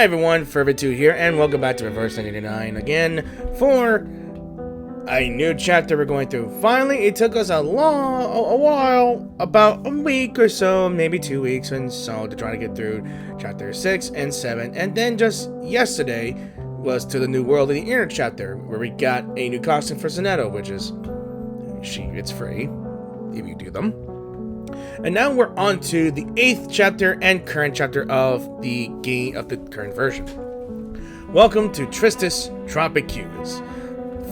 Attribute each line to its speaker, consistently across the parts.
Speaker 1: Hi everyone, Fervitude here, and welcome back to Reverse 99 again for a new chapter we're going through. Finally, it took us a while, about a week or so, maybe 2 weeks and so, to try to get through chapter 6 and 7, and then just yesterday was to the New World of the Inner chapter, where we got a new costume for Zanetto, which is, it's free, if you do them. And now we're on to the 8th chapter and current chapter of the game of the current version. Welcome to Tristes, Tropiques.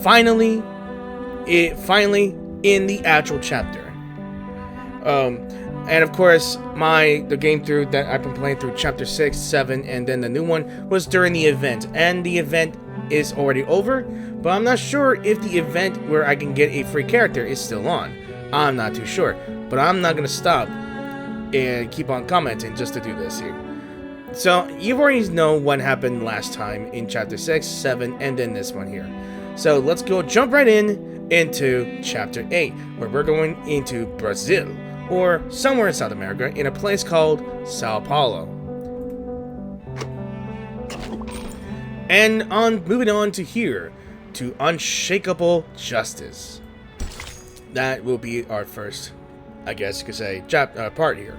Speaker 1: Finally in the actual chapter. And of course, the game through that I've been playing through chapter 6, 7, and then the new one was during the event. And the event is already over, but I'm not sure if the event where I can get a free character is still on. I'm not too sure. But I'm not going to stop and keep on commenting just to do this here. So, you already know what happened last time in Chapter 6, 7, and then this one here. So, let's jump right into Chapter 8, where we're going into Brazil, or somewhere in South America, in a place called Sao Paulo. And moving on to here, to Unshakable Justice. That will be our first, I guess you could say, part here.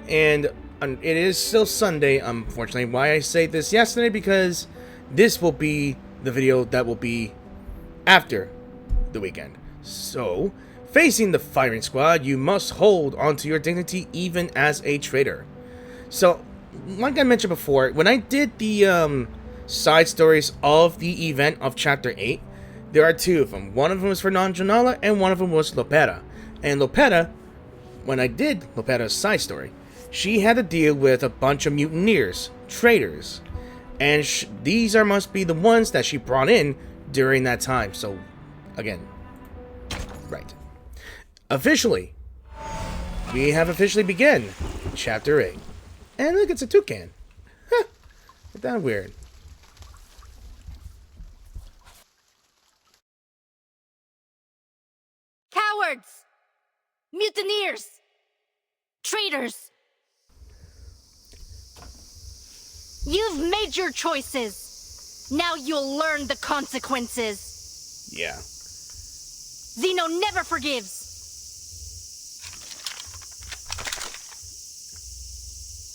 Speaker 1: And it is still Sunday, unfortunately. Why I say this yesterday, because this will be the video that will be after the weekend. So, facing the firing squad, you must hold onto your dignity even as a traitor. So, like I mentioned before, when I did the side stories of the event of Chapter 8, there are two of them. One of them was for Non-Janala, and one of them was Lopera. And Lopera, when I did Lopera's side story, she had to deal with a bunch of mutineers, traitors, and these must be the ones that she brought in during that time. So, again, right. Officially, we have officially begun Chapter 8. And look, it's a toucan. Huh, isn't that weird?
Speaker 2: Cowards! Mutineers! Traitors! You've made your choices. Now you'll learn the consequences.
Speaker 1: Yeah.
Speaker 2: Zeno never forgives.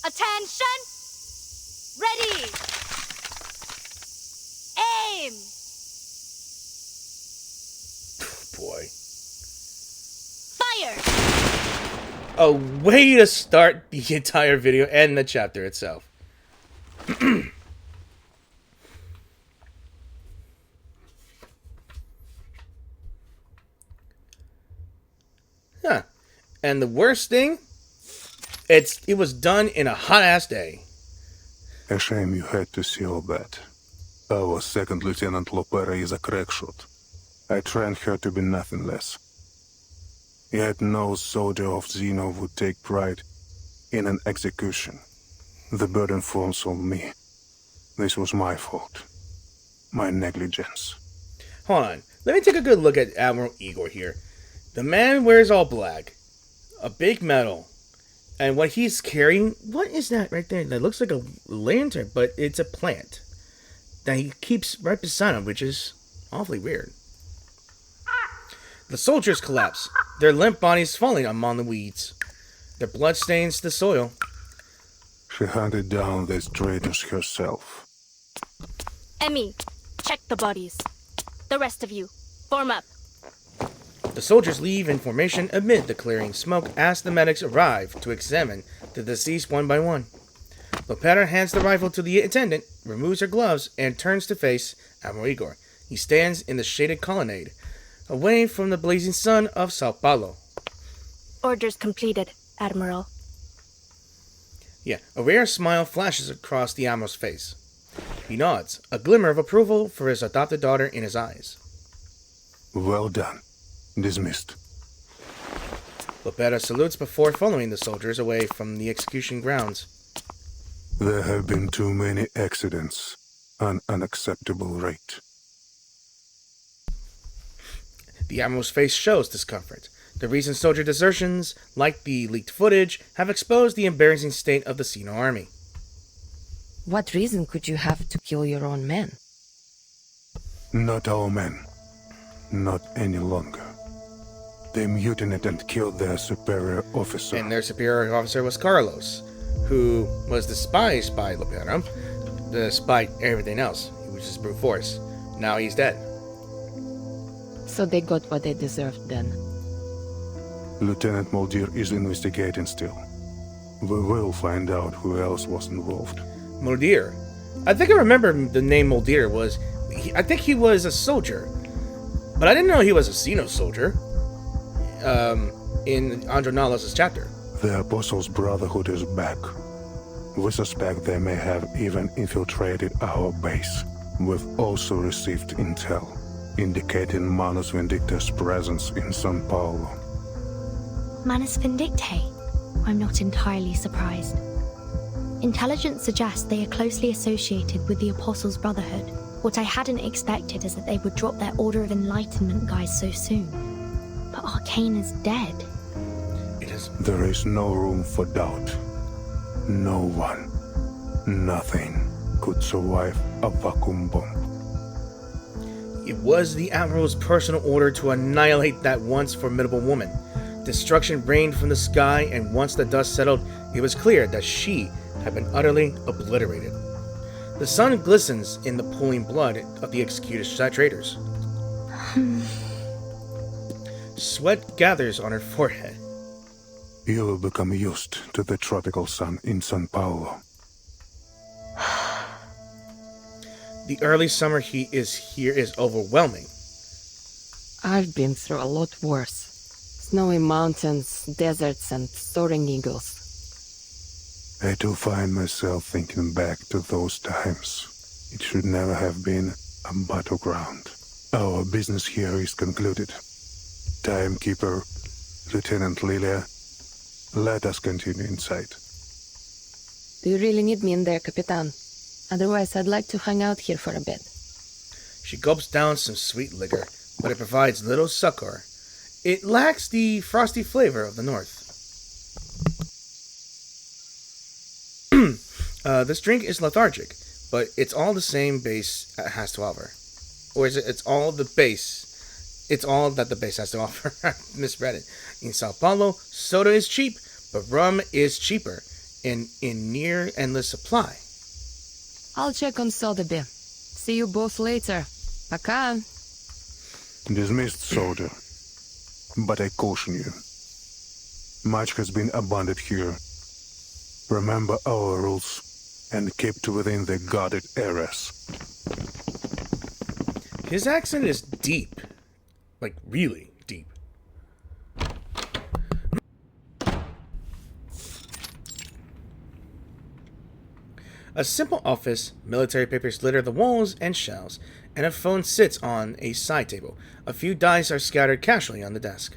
Speaker 2: Attention! Ready! Aim!
Speaker 1: Boy.
Speaker 2: Fire!
Speaker 1: A way to start the entire video and the chapter itself. Huh. And the worst thing, it was done in a hot-ass day.
Speaker 3: A shame you had to see all that. Our second Lieutenant Lopera is a crackshot. I trained her to be nothing less. Yet no soldier of Zeno would take pride in an execution. The burden falls on me. This was my fault. My negligence.
Speaker 1: Hold on. Let me take a good look at Admiral Igor here. The man wears all black. A big medal. And what he's carrying, what is that right there? That looks like a lantern, but it's a plant that he keeps right beside him, which is awfully weird. The soldiers collapse, their limp bodies falling among the weeds. Their blood stains the soil.
Speaker 3: She hunted down these traitors herself.
Speaker 2: Emmy, check the bodies. The rest of you, form up.
Speaker 1: The soldiers leave in formation amid the clearing smoke as the medics arrive to examine the deceased one by one. Lopera hands the rifle to the attendant, removes her gloves, and turns to face Admiral Igor. He stands in the shaded colonnade, away from the blazing sun of Sao Paulo.
Speaker 2: Orders completed, Admiral.
Speaker 1: Yeah, a rare smile flashes across the Admiral's face. He nods, a glimmer of approval for his adopted daughter in his eyes.
Speaker 3: Well done. Dismissed.
Speaker 1: Lopera salutes before following the soldiers away from the execution grounds.
Speaker 3: There have been too many accidents. An unacceptable rate.
Speaker 1: The Admiral's face shows discomfort. The recent soldier desertions, like the leaked footage, have exposed the embarrassing state of the Sino army.
Speaker 4: What reason could you have to kill your own men?
Speaker 3: Not our men. Not any longer. They mutinied and killed their superior officer.
Speaker 1: And their superior officer was Carlos, who was despised by Lopera, despite everything else. He was just brute force. Now he's dead.
Speaker 4: So they got what they deserved then.
Speaker 3: Lieutenant Muldir is investigating still. We will find out who else was involved.
Speaker 1: Muldir. I think I remember the name Muldir was... I think he was a soldier. But I didn't know he was a Xeno soldier. In Andronalos' chapter.
Speaker 3: The Apostles Brotherhood is back. We suspect they may have even infiltrated our base. We've also received intel, indicating Manus Vindictae's presence in São Paulo.
Speaker 2: Manus Vindictae? I'm not entirely surprised. Intelligence suggests they are closely associated with the Apostles Brotherhood. What I hadn't expected is that they would drop their Order of Enlightenment guys so soon. But Arcane is dead.
Speaker 1: It is.
Speaker 3: There is no room for doubt. No one, nothing could survive a vacuum bomb.
Speaker 1: It was the Admiral's personal order to annihilate that once formidable woman. Destruction rained from the sky, and once the dust settled, it was clear that she had been utterly obliterated. The sun glistens in the pooling blood of the executed traitors. Sweat gathers on her forehead.
Speaker 3: You will become used to the tropical sun in São Paulo.
Speaker 1: The early summer heat is overwhelming.
Speaker 4: I've been through a lot worse. Snowy mountains, deserts, and soaring eagles.
Speaker 3: I do find myself thinking back to those times. It should never have been a battleground. Our business here is concluded. Timekeeper, Lieutenant Lilia, let us continue inside.
Speaker 4: Do you really need me in there, Capitan? Otherwise, I'd like to hang out here for a bit.
Speaker 1: She gulps down some sweet liquor, but it provides little succor. It lacks the frosty flavor of the north. This drink is lethargic, but it's all the same base has to offer. Or is it, it's all the base. It's all that the base has to offer. Misread it. In Sao Paulo, soda is cheap, but rum is cheaper in near endless supply.
Speaker 4: I'll check on Sotherby. See you both later. Пока.
Speaker 3: Dismissed, soldier. But I caution you. Much has been abandoned here. Remember our rules and keep to within the guarded areas.
Speaker 1: His accent is deep. Like, really deep. A simple office, military papers litter the walls and shelves, and a phone sits on a side table. A few dice are scattered casually on the desk.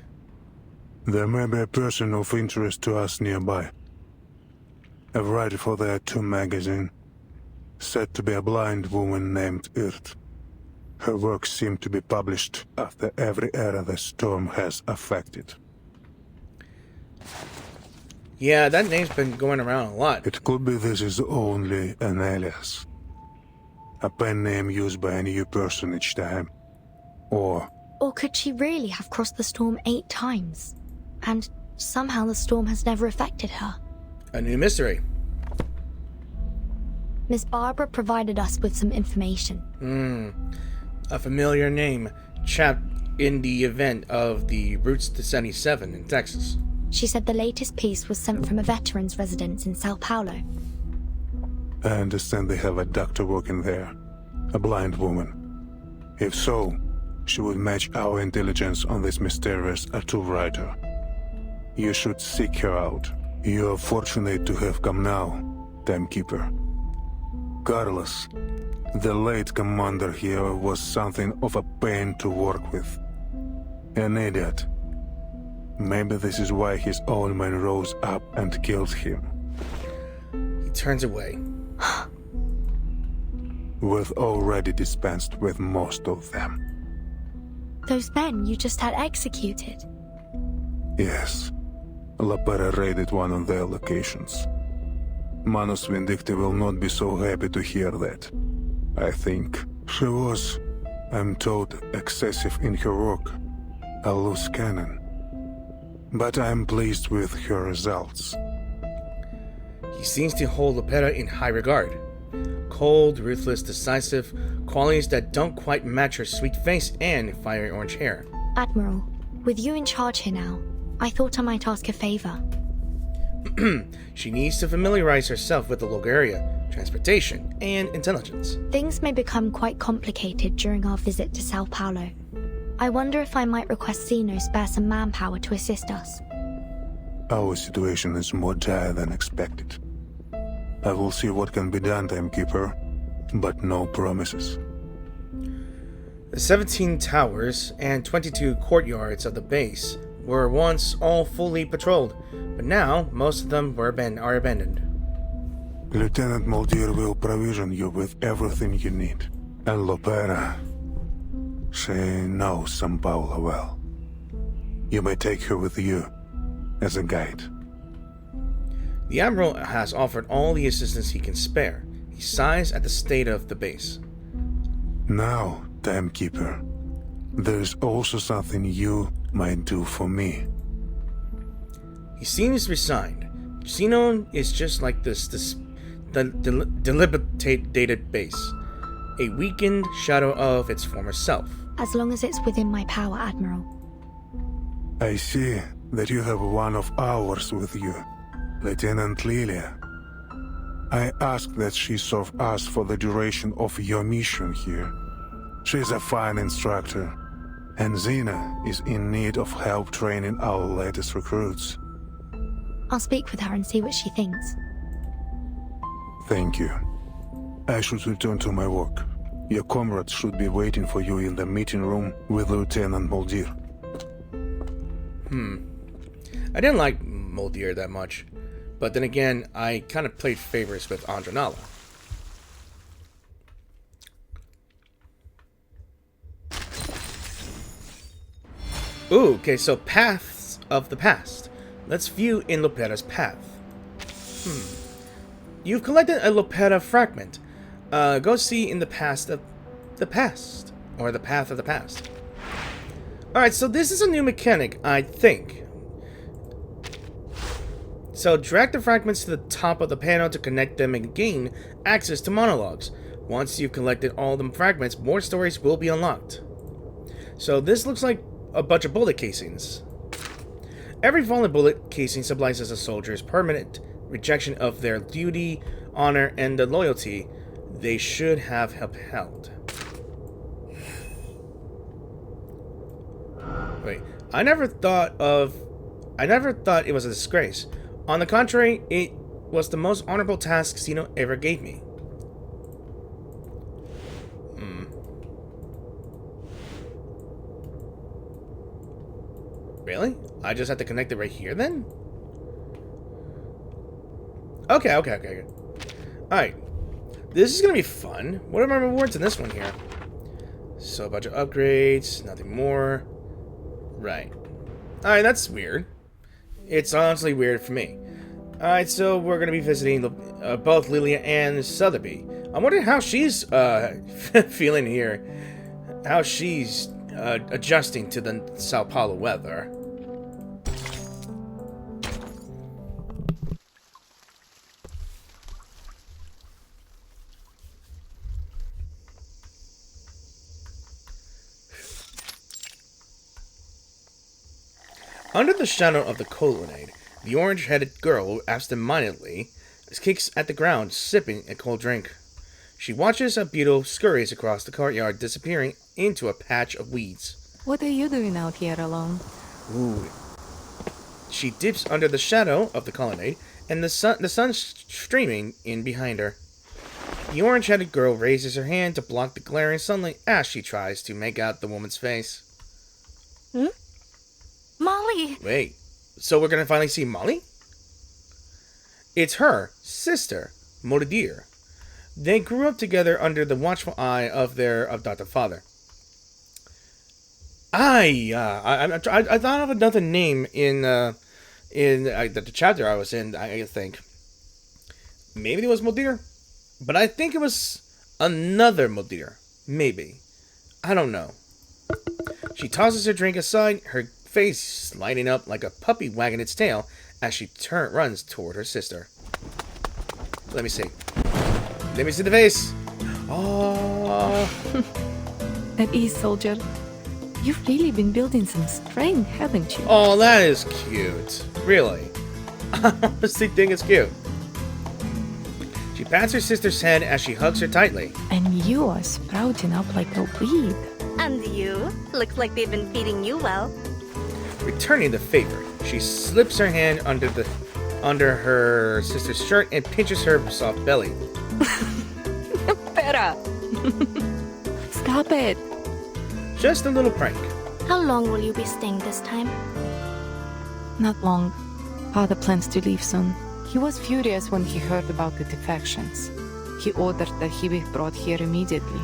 Speaker 3: There may be a person of interest to us nearby. A writer for their Tomb magazine, said to be a blind woman named Irt. Her works seem to be published after every era the storm has affected.
Speaker 1: Yeah, that name's been going around a lot.
Speaker 3: It could be this is only an alias. A pen name used by a new person each time. Or
Speaker 2: could she really have crossed the storm 8 times? And somehow the storm has never affected her?
Speaker 1: A new mystery.
Speaker 2: Miss Barbara provided us with some information.
Speaker 1: A familiar name, chapped in the event of the Routes to 77 in Texas.
Speaker 2: She said the latest piece was sent from a veteran's residence in Sao Paulo.
Speaker 3: I understand they have a doctor working there. A blind woman. If so, she would match our intelligence on this mysterious tattoo writer. You should seek her out. You are fortunate to have come now, Timekeeper. Carlos, the late commander here, was something of a pain to work with. An idiot. Maybe this is why his own men rose up and killed him.
Speaker 1: He turns away.
Speaker 3: We've already dispensed with most of them.
Speaker 2: Those men you just had executed?
Speaker 3: Yes. La Pera raided one of their locations. Manus Vindictae will not be so happy to hear that. I think she was, I'm told, excessive in her work, a loose cannon. But I am pleased with her results.
Speaker 1: He seems to hold Lopera in high regard. Cold, ruthless, decisive, qualities that don't quite match her sweet face and fiery orange hair.
Speaker 2: Admiral, with you in charge here now, I thought I might ask a favor.
Speaker 1: She needs to familiarize herself with the local area, transportation, and intelligence.
Speaker 2: Things may become quite complicated during our visit to Sao Paulo. I wonder if I might request Zeno spare some manpower to assist us.
Speaker 3: Our situation is more dire than expected. I will see what can be done, Timekeeper, but no promises.
Speaker 1: The 17 towers and 22 courtyards of the base were once all fully patrolled, but now most of them are abandoned.
Speaker 3: Lieutenant Muldir will provision you with everything you need. And Lopera, she knows São Paulo well. You may take her with you as a guide.
Speaker 1: The Admiral has offered all the assistance he can spare. He sighs at the state of the base.
Speaker 3: Now, Timekeeper, there is also something you might do for me.
Speaker 1: He seems resigned. Xenon is just like the dilapidated base, a weakened shadow of its former self.
Speaker 2: As long as it's within my power, Admiral.
Speaker 3: I see that you have one of ours with you, Lieutenant Lilia. I ask that she serve us for the duration of your mission here. She's a fine instructor, and Zena is in need of help training our latest recruits.
Speaker 2: I'll speak with her and see what she thinks.
Speaker 3: Thank you. I should return to my work. Your comrades should be waiting for you in the meeting room with Lieutenant Muldir.
Speaker 1: I didn't like Muldir that much, but then again, I kind of played favorites with Andronala. Ooh, okay, so Paths of the Past. Let's view in Lopera's path. You've collected a Lopera fragment. Go see in the past of the past, or the path of the past. Alright, so this is a new mechanic, I think. So drag the fragments to the top of the panel to connect them and gain access to monologues. Once you've collected all the fragments, more stories will be unlocked. So this looks like a bunch of bullet casings. Every fallen bullet casing symbolizes a soldier's permanent rejection of their duty, honor, and the loyalty they should have upheld. Wait, I never thought it was a disgrace. On the contrary, it was the most honorable task Zeno ever gave me. Really? I just have to connect it right here then? Okay. Alright. This is gonna be fun. What are my rewards in this one here? So a bunch of upgrades, nothing more. Right. Alright, that's weird. It's honestly weird for me. Alright, so we're gonna be visiting both Lilia and Sotherby. I'm wondering how she's feeling here. How she's adjusting to the Sao Paulo weather. Under the shadow of the colonnade, the orange-headed girl absentmindedly kicks at the ground, sipping a cold drink. She watches a beetle scurries across the courtyard, disappearing into a patch of weeds.
Speaker 5: What are you doing out here alone?
Speaker 1: Ooh. She dips under the shadow of the colonnade, and the sun's streaming in behind her. The orange-headed girl raises her hand to block the glaring sunlight as she tries to make out the woman's face.
Speaker 2: Molly!
Speaker 1: Wait, so we're gonna finally see Molly? It's her sister, Moridir. They grew up together under the watchful eye of their adopted father. I thought of another name in the chapter I was in, I think. Maybe it was Modir, but I think it was another Modir. Maybe. I don't know. She tosses her drink aside, her face lighting up like a puppy wagging its tail as she runs toward her sister. Let me see. Let me see the face. Oh.
Speaker 5: At ease, soldier. You've really been building some strength, haven't you?
Speaker 1: Oh, that is cute. Really. I honestly think it's cute. She pats her sister's head as she hugs her tightly.
Speaker 5: And you are sprouting up like a weed.
Speaker 6: And you? Looks like they've been feeding you well.
Speaker 1: Returning the favor, she slips her hand under her sister's shirt and pinches her soft belly.
Speaker 5: Pera! Stop it!
Speaker 1: Just a little prank.
Speaker 2: How long will you be staying this time?
Speaker 5: Not long. Father plans to leave soon. He was furious when he heard about the defections. He ordered that he be brought here immediately.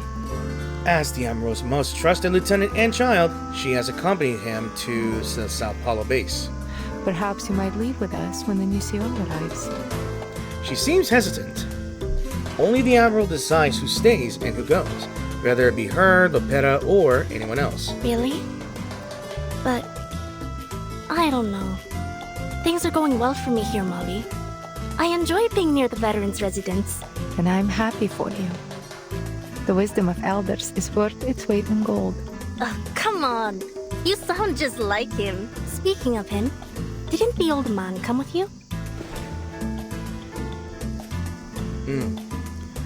Speaker 1: As the Admiral's most trusted lieutenant and child, she has accompanied him to the Sao Paulo base.
Speaker 5: Perhaps you might leave with us when the new CO arrives.
Speaker 1: She seems hesitant. Only the Admiral decides who stays and who goes, whether it be her, Lopera, or anyone else.
Speaker 2: Really? But I don't know. Things are going well for me here, Molly. I enjoy being near the veterans' residence.
Speaker 5: And I'm happy for you. The wisdom of elders is worth its weight in gold.
Speaker 6: Come on. You sound just like him.
Speaker 2: Speaking of him, didn't the old man come with you?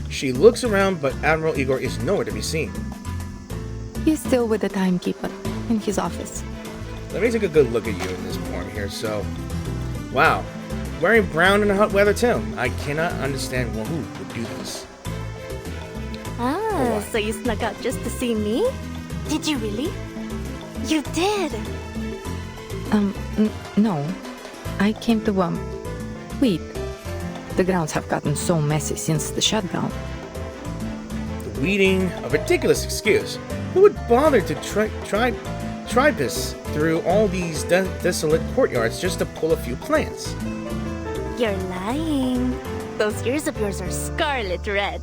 Speaker 1: She looks around, but Admiral Igor is nowhere to be seen.
Speaker 5: He's still with the timekeeper in his office.
Speaker 1: Let me take a good look at you in this form here. So, wow. Wearing brown in the hot weather too. I cannot understand who would do this.
Speaker 6: Ah, so you snuck out just to see me?
Speaker 2: Did you really?
Speaker 6: You did.
Speaker 5: No. I came to, weed. The grounds have gotten so messy since the shutdown.
Speaker 1: The weeding, a ridiculous excuse. Who would bother to Tripes through all these desolate courtyards just to pull a few plants?
Speaker 6: You're lying. Those ears of yours are scarlet red.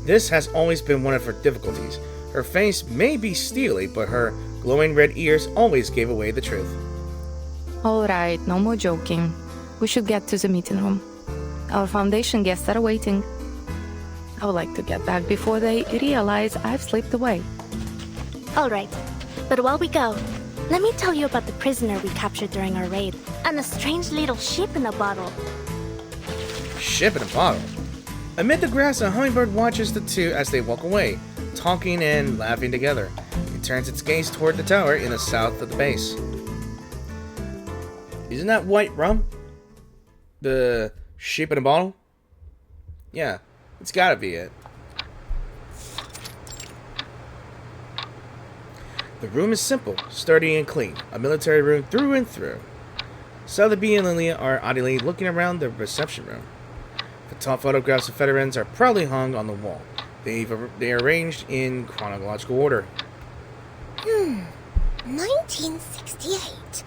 Speaker 1: This has always been one of her difficulties. Her face may be steely, but her glowing red ears always gave away the truth.
Speaker 5: All right, no more joking. We should get to the meeting room. Our Foundation guests are waiting. I would like to get back before they realize I've slipped away.
Speaker 2: All right. But while we go, let me tell you about the prisoner we captured during our raid and a strange little ship in a bottle.
Speaker 1: Ship in a bottle. Amid the grass, a hummingbird watches the two as they walk away, talking and laughing together. It turns its gaze toward the tower in the south of the base. Isn't that white rum? The ship in a bottle? Yeah, it's gotta be it. The room is simple, sturdy, and clean. A military room through and through. Sotherby and Lilia are idly looking around the reception room. The top photographs of veterans are proudly hung on the wall. They are arranged in chronological order.
Speaker 6: 1968.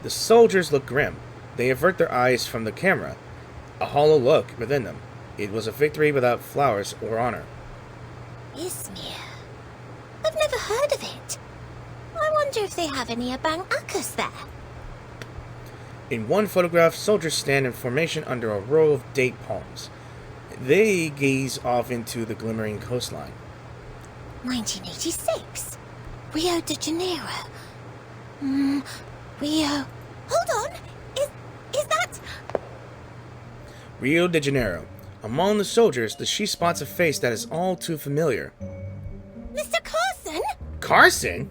Speaker 1: The soldiers look grim. They avert their eyes from the camera. A hollow look within them. It was a victory without flowers or honor.
Speaker 6: Izmir. I've never heard of it. I wonder if they have any Abang Akas there.
Speaker 1: In one photograph, soldiers stand in formation under a row of date palms. They gaze off into the glimmering coastline.
Speaker 6: 1986. Rio de Janeiro. Rio. Hold on. Is that...
Speaker 1: Rio de Janeiro. Among the soldiers, she spots a face that is all too familiar.
Speaker 6: Mr. Carson?
Speaker 1: Carson?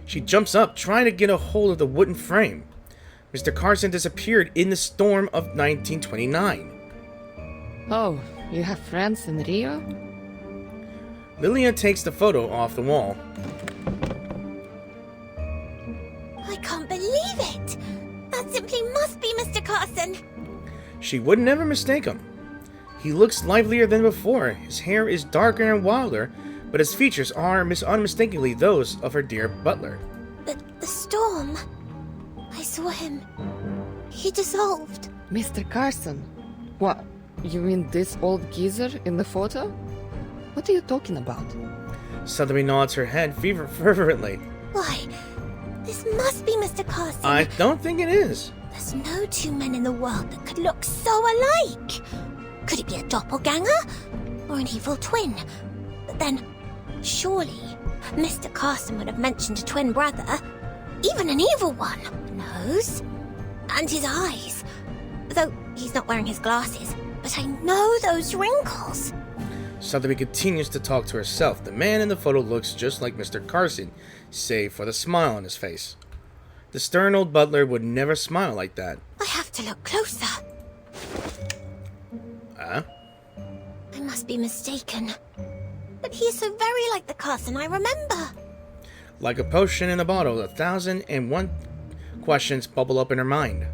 Speaker 1: She jumps up, trying to get a hold of the wooden frame. Mr. Carson disappeared in the storm of 1929.
Speaker 4: Oh, you have friends in Rio?
Speaker 1: Lilia takes the photo off the wall.
Speaker 6: I can't believe it. That simply must be Mr. Carson.
Speaker 1: She would never mistake him. He looks livelier than before. His hair is darker and wilder, but his features are unmistakably those of her dear butler.
Speaker 6: The storm. I saw him. He dissolved.
Speaker 4: Mr. Carson? What? You mean this old geezer in the photo? What are you talking about?
Speaker 1: Sotherby nods her head fervently.
Speaker 6: Why, this must be Mr. Carson.
Speaker 1: I don't think it is.
Speaker 6: There's no two men in the world that could look so alike. Could it be a doppelganger? Or an evil twin? But then, surely, Mr. Carson would have mentioned a twin brother. Even an evil one. Nose. And his eyes. Though he's not wearing his glasses. But I know those wrinkles.
Speaker 1: Sotherby continues to talk to herself. The man in the photo looks just like Mr. Carson, save for the smile on his face. The stern old butler would never smile like that.
Speaker 6: I have to look closer.
Speaker 1: Huh?
Speaker 6: I must be mistaken. But he is so very like the Carson I remember.
Speaker 1: Like a potion in a bottle, 1,001 questions bubble up in her mind.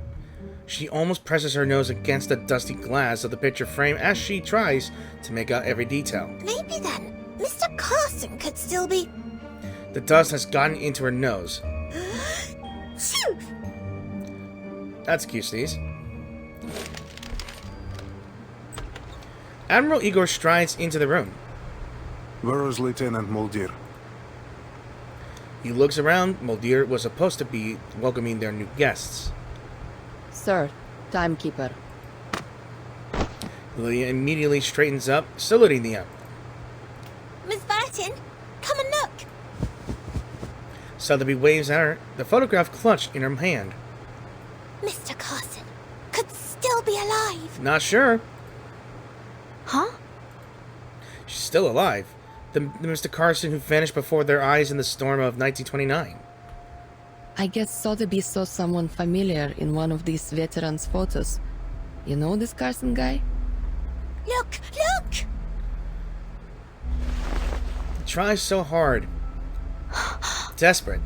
Speaker 1: She almost presses her nose against the dusty glass of the picture frame as she tries to make out every detail.
Speaker 6: Maybe then, Mr. Carson could still be...
Speaker 1: The dust has gotten into her nose.
Speaker 6: Phew!
Speaker 1: That's cute, Sneeze. Admiral Igor strides into the room.
Speaker 3: Where is Lieutenant Muldir?
Speaker 1: He looks around. Muldir was supposed to be welcoming their new guests.
Speaker 4: Sir, timekeeper.
Speaker 1: Lydia immediately straightens up, saluting the Admiral.
Speaker 6: Miss Barton, come and look.
Speaker 1: Sotherby waves at her, the photograph clutched in her hand.
Speaker 6: Mr. Carson could still be alive.
Speaker 1: Not sure.
Speaker 2: Huh?
Speaker 1: She's still alive. The Mr. Carson who vanished before their eyes in the storm of 1929.
Speaker 4: I guess Sotherby saw someone familiar in one of these veterans' photos. You know this Carson guy?
Speaker 6: Look, look!
Speaker 1: He tries so hard. Desperate.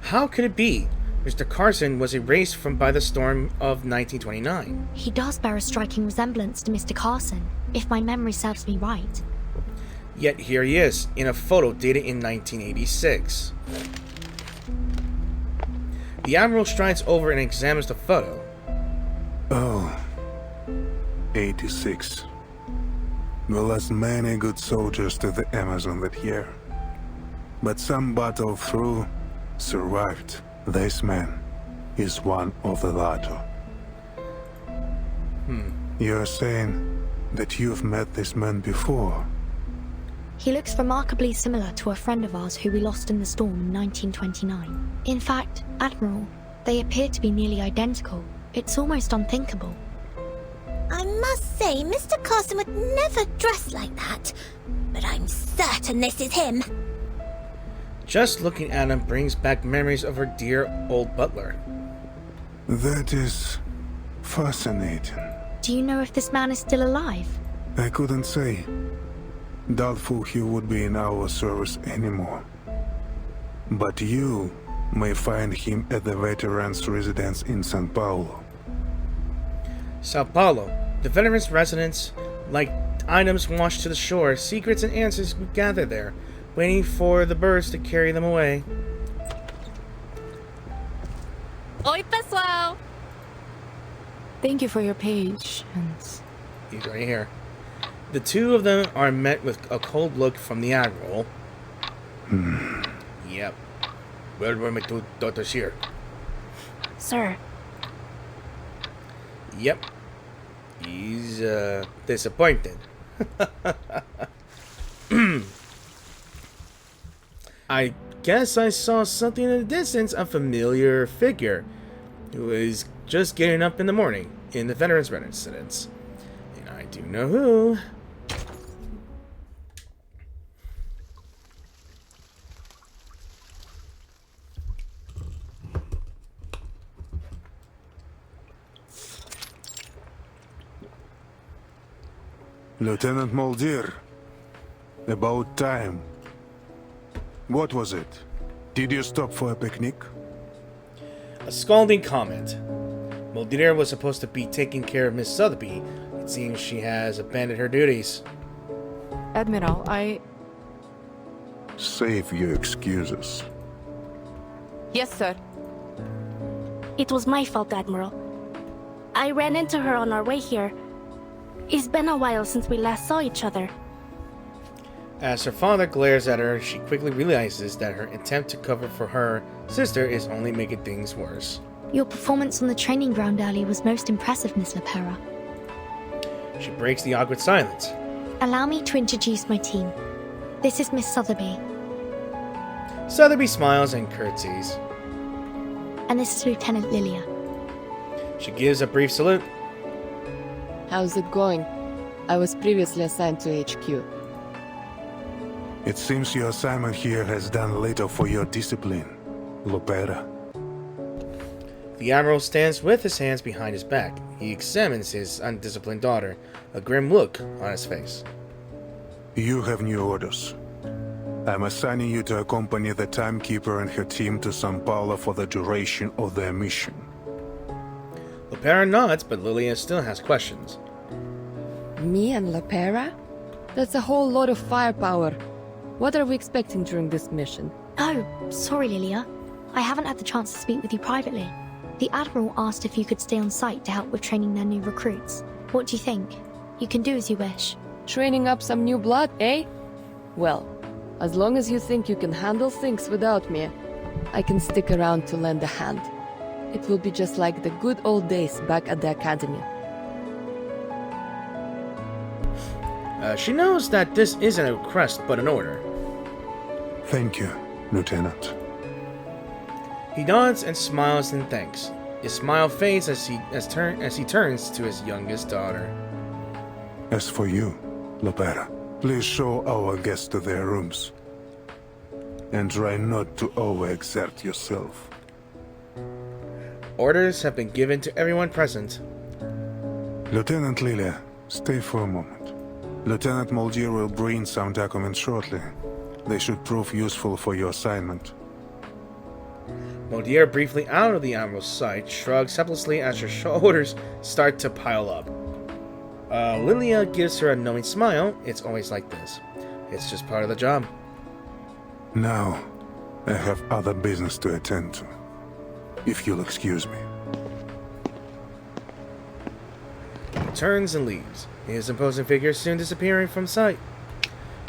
Speaker 1: How could it be? Mr. Carson was erased from by the storm of 1929.
Speaker 2: He does bear a striking resemblance to Mr. Carson, if my memory serves me right.
Speaker 1: Yet here he is, in a photo dated in 1986. The Admiral strides over and examines the photo.
Speaker 3: Oh, 86. We lost many good soldiers to the Amazon that year. But some battled through, survived. This man is one of the latter. You're saying that you've met this man before?
Speaker 2: He looks remarkably similar to a friend of ours who we lost in the storm in 1929. In fact, Admiral, they appear to be nearly identical. It's almost unthinkable.
Speaker 6: I must say, Mr. Carson would never dress like that. But I'm certain this is him.
Speaker 1: Just looking at him brings back memories of her dear old butler.
Speaker 3: That is fascinating.
Speaker 2: Do you know if this man is still alive?
Speaker 3: I couldn't say. Doubtful he would be in our service anymore. But you may find him at the veterans' residence in Sao Paulo.
Speaker 1: Sao Paulo, the veterans' residence, like items washed to the shore, secrets and answers we gather there, waiting for the birds to carry them away.
Speaker 5: Oi, pessoal! Thank you for your patience.
Speaker 1: He's right here. The two of them are met with a cold look from the Admiral. Yep. Where were my two daughters here?
Speaker 2: Sir,
Speaker 1: Yep. He's, disappointed. I guess I saw something in the distance, a familiar figure who is just getting up in the morning in the veterans' residence. And I do know who.
Speaker 3: Lieutenant Muldir, about time. What was it? Did you stop for a picnic?
Speaker 1: A scalding comment. Muldir was supposed to be taking care of Miss Sotherby. It seems she has abandoned her duties.
Speaker 5: Admiral,
Speaker 3: Save your excuses.
Speaker 5: Yes, sir.
Speaker 2: it was my fault, Admiral.
Speaker 7: I ran into her on our way here. It's been a while since we last saw each other.
Speaker 1: As her father glares at her, she quickly realizes that her attempt to cover for her sister is only making things worse.
Speaker 2: Your performance on the training ground early was most impressive, Miss Lepera.
Speaker 1: She breaks the awkward silence.
Speaker 2: Allow me to introduce my team. This is Miss Sotherby.
Speaker 1: Sotherby smiles and curtsies.
Speaker 2: And this is Lieutenant Lilia.
Speaker 1: She gives a brief salute.
Speaker 4: How's it going? I was previously assigned to HQ.
Speaker 3: It seems your assignment here has done little for your discipline, Lepera.
Speaker 1: The Admiral stands with his hands behind his back. He examines his undisciplined daughter, a grim look on his face.
Speaker 3: You have new orders. I'm assigning you to accompany the Timekeeper and her team to São Paulo for the duration of their mission.
Speaker 1: Lepera nods, but Lilia still has questions.
Speaker 4: Me and Lepera? That's a whole lot of firepower. What are we expecting during this mission?
Speaker 2: Oh, sorry, Lilia. I haven't had the chance to speak with you privately. The Admiral asked if you could stay on site to help with training their new recruits. What do you think? You can do as you wish.
Speaker 4: Training up some new blood, eh? Well, as long as you think you can handle things without me, I can stick around to lend a hand. It will be just like the good old days back at the Academy.
Speaker 1: She knows that this isn't a request but an order.
Speaker 3: Thank you, Lieutenant.
Speaker 1: He nods and smiles in thanks. His smile fades as he turns to his youngest daughter.
Speaker 3: As for you, Lepera, please show our guests to their rooms. And try not to overexert yourself.
Speaker 1: Orders have been given to everyone present.
Speaker 3: Lieutenant Lilia, stay for a moment. Lieutenant Moldier will bring some documents shortly. They should prove useful for your assignment.
Speaker 1: Moldier, briefly out of the Admiral's sight, shrugs helplessly as her shoulders start to pile up. Lilia gives her a knowing smile. It's always like this. It's just part of the job.
Speaker 3: Now, I have other business to attend to. If you'll excuse me.
Speaker 1: He turns and leaves, his imposing figure soon disappearing from sight.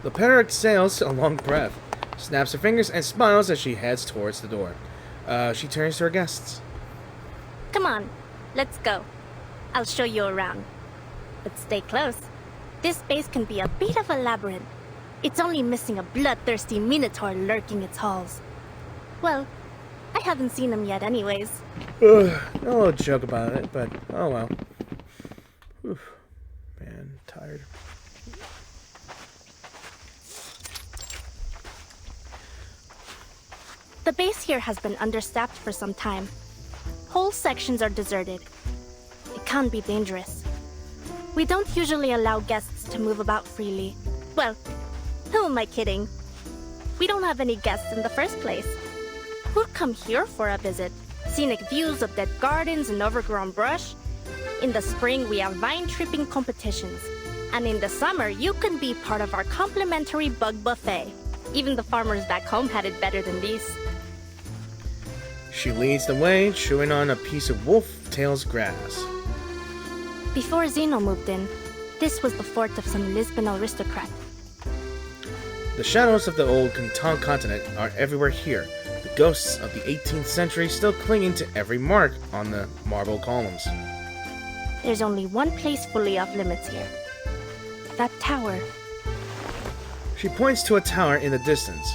Speaker 1: Lepera exhales a long breath, snaps her fingers, and smiles as she heads towards the door. She turns to her guests.
Speaker 7: Come on, let's go. I'll show you around. But stay close. This base can be a bit of a labyrinth. It's only missing a bloodthirsty minotaur lurking its halls. Well, I haven't seen him yet anyways.
Speaker 1: A little joke about it, but oh well. Oof. Man, tired.
Speaker 7: The base here has been understaffed for some time. Whole sections are deserted. It can be dangerous. We don't usually allow guests to move about freely. Well, who am I kidding? We don't have any guests in the first place. Who'd come here for a visit? Scenic views of dead gardens and overgrown brush? In the spring, we have vine-tripping competitions. And in the summer, you can be part of our complimentary bug buffet. Even the farmers back home had it better than these.
Speaker 1: She leads the way, chewing on a piece of wolf-tail's grass.
Speaker 7: Before Zeno moved in, this was the fort of some Lisbon aristocrat.
Speaker 1: The shadows of the old continent are everywhere here, the ghosts of the 18th century still clinging to every mark on the marble columns.
Speaker 7: There's only one place fully off limits here. That tower.
Speaker 1: She points to a tower in the distance.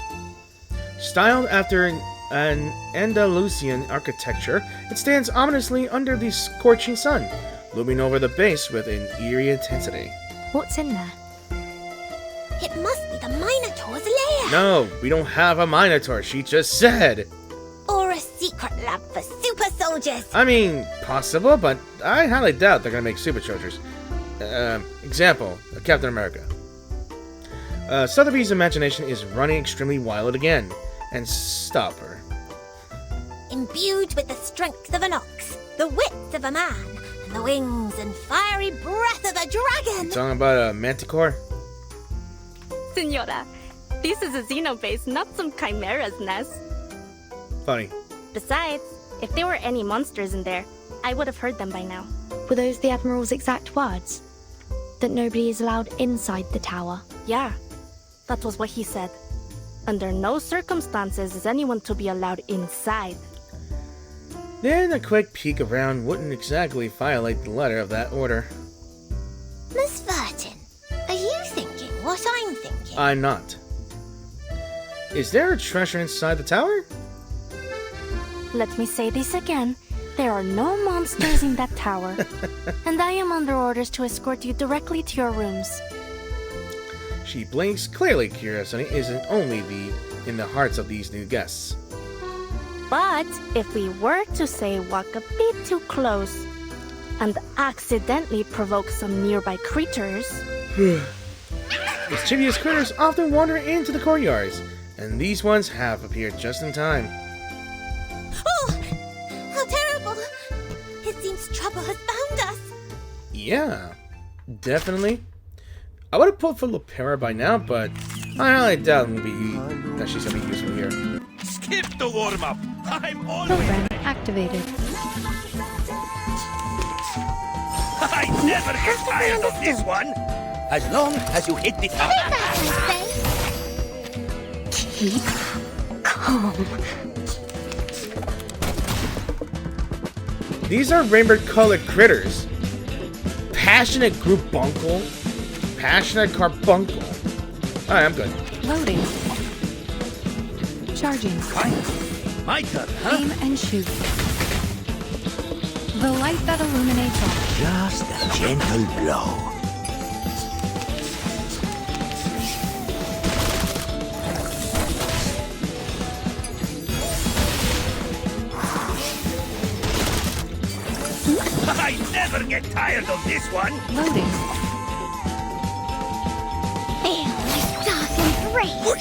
Speaker 1: Styled after an Andalusian architecture, it stands ominously under the scorching sun, looming over the base with an eerie intensity.
Speaker 2: What's in there?
Speaker 6: It must be the Minotaur's lair!
Speaker 1: No, we don't have a Minotaur, she just said!
Speaker 6: Or a secret lab for super soldiers!
Speaker 1: I mean, possible, but I highly doubt they're gonna make super soldiers. Example, Captain America. Sotherby's imagination is running extremely wild again. And stop her.
Speaker 6: Imbued with the strength of an ox, the wits of a man, and the wings and fiery breath of a dragon!
Speaker 1: Talking about a manticore?
Speaker 7: Senora, this is a xenobase, not some chimera's nest.
Speaker 1: Funny.
Speaker 7: Besides, if there were any monsters in there, I would have heard them by now.
Speaker 2: Were those the Admiral's exact words? That nobody is allowed inside the tower?
Speaker 7: Yeah, that was what he said. Under no circumstances is anyone to be allowed inside.
Speaker 1: Then a quick peek around wouldn't exactly violate the letter of that order.
Speaker 6: Miss Vertin, are you thinking what I'm thinking?
Speaker 1: I'm not. Is there a treasure inside the tower?
Speaker 7: Let me say this again. There are no monsters in that tower. And I am under orders to escort you directly to your rooms.
Speaker 1: She blinks. Clearly, curiosity isn't only in the hearts of these new guests.
Speaker 7: But if we were to say walk a bit too close and accidentally provoke some nearby creatures...
Speaker 1: Mischievous critters often wander into the courtyards, and these ones have appeared just in time.
Speaker 6: Oh! How terrible! It seems trouble has found us.
Speaker 1: Yeah, definitely. I would have pulled for Lepera by now, but I highly doubt that she's going to be useful here.
Speaker 8: Skip the warm-up! I'm always...
Speaker 5: Program activated.
Speaker 8: I never get tired of this one! As long as you hit the top.
Speaker 2: Keep calm.
Speaker 1: These are rainbow-colored critters. Passionate groupuncle. Passionate carbuncle. Alright, I'm good.
Speaker 5: Loading. Charging.
Speaker 8: Fine. My turn, huh?
Speaker 5: Aim and shoot. The light that illuminates all.
Speaker 8: Just a gentle blow. I never get tired of this one.
Speaker 5: Loading.
Speaker 6: Feel my dark embrace.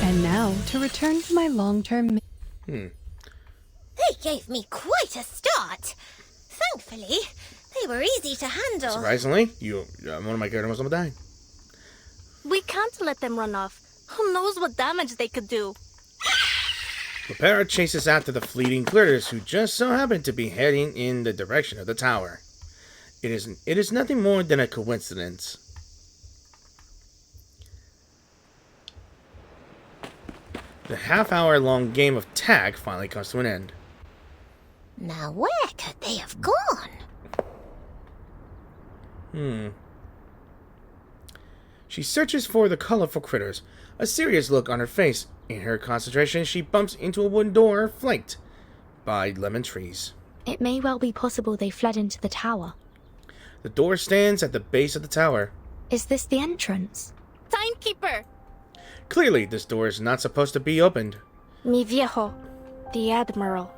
Speaker 5: And now to return to my long-term.
Speaker 6: They gave me quite a start. Thankfully, they were easy to handle.
Speaker 1: Surprisingly, one of my characters almost died.
Speaker 7: We can't let them run off. Who knows what damage they could do?
Speaker 1: Lepera chases after the fleeting critters who just so happen to be heading in the direction of the tower. It is nothing more than a coincidence. The half-hour-long game of tag finally comes to an end.
Speaker 6: Now where could they have gone?
Speaker 1: She searches for the colorful critters, a serious look on her face. In her concentration, she bumps into a wooden door flanked by lemon trees.
Speaker 2: It may well be possible they fled into the tower.
Speaker 1: The door stands at the base of the tower.
Speaker 2: Is this the entrance?
Speaker 7: Timekeeper!
Speaker 1: Clearly, this door is not supposed to be opened.
Speaker 7: Mi viejo, the Admiral.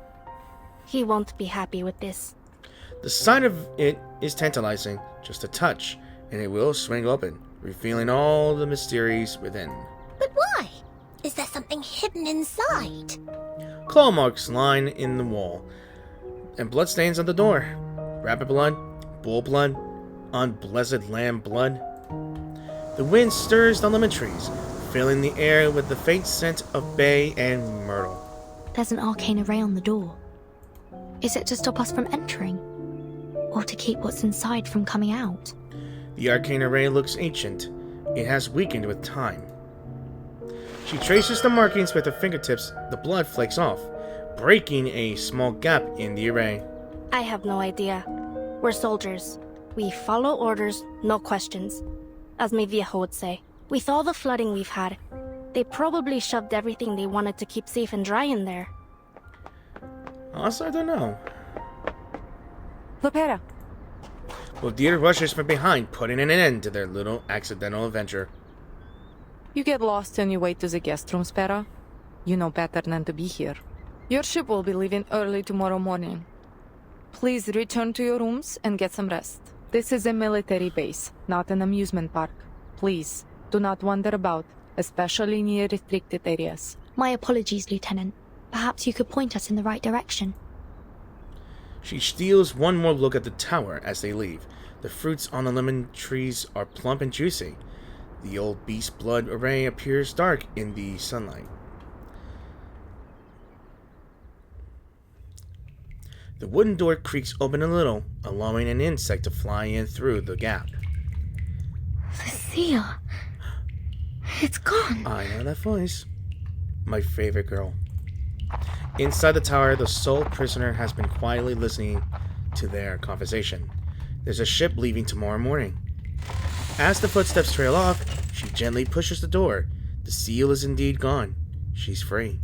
Speaker 7: He won't be happy with this.
Speaker 1: The sight of it is tantalizing, just a touch, and it will swing open, revealing all the mysteries within.
Speaker 6: But why? Is there something hidden inside?
Speaker 1: Claw marks line in the wall, and bloodstains on the door. Rabbit blood, bull blood, unblessed lamb blood. The wind stirs the lemon trees, filling the air with the faint scent of bay and myrtle.
Speaker 2: There's an arcane array on the door. Is it to stop us from entering? Or to keep what's inside from coming out?
Speaker 1: The arcane array looks ancient. It has weakened with time. She traces the markings with her fingertips. The blood flakes off, breaking a small gap in the array.
Speaker 7: I have no idea. We're soldiers. We follow orders, no questions. As mi viejo would say. With all the flooding we've had, they probably shoved everything they wanted to keep safe and dry in there.
Speaker 1: Also, I don't know.
Speaker 5: Lepera.
Speaker 1: Well, Deer rushes from behind, putting an end to their little accidental adventure.
Speaker 5: You get lost on your way to the guest room, Spera. You know better than to be here. Your ship will be leaving early tomorrow morning. Please return to your rooms and get some rest. This is a military base, not an amusement park. Please, do not wander about, especially near restricted areas.
Speaker 2: My apologies, Lieutenant. Perhaps you could point us in the right direction.
Speaker 1: She steals one more look at the tower as they leave. The fruits on the lemon trees are plump and juicy. The old beast blood array appears dark in the sunlight. The wooden door creaks open a little, allowing an insect to fly in through the gap.
Speaker 2: The seal. It's gone.
Speaker 1: I know that voice. My favorite girl. Inside the tower, the sole prisoner has been quietly listening to their conversation. There's a ship leaving tomorrow morning. As the footsteps trail off, she gently pushes the door. The seal is indeed gone. She's free.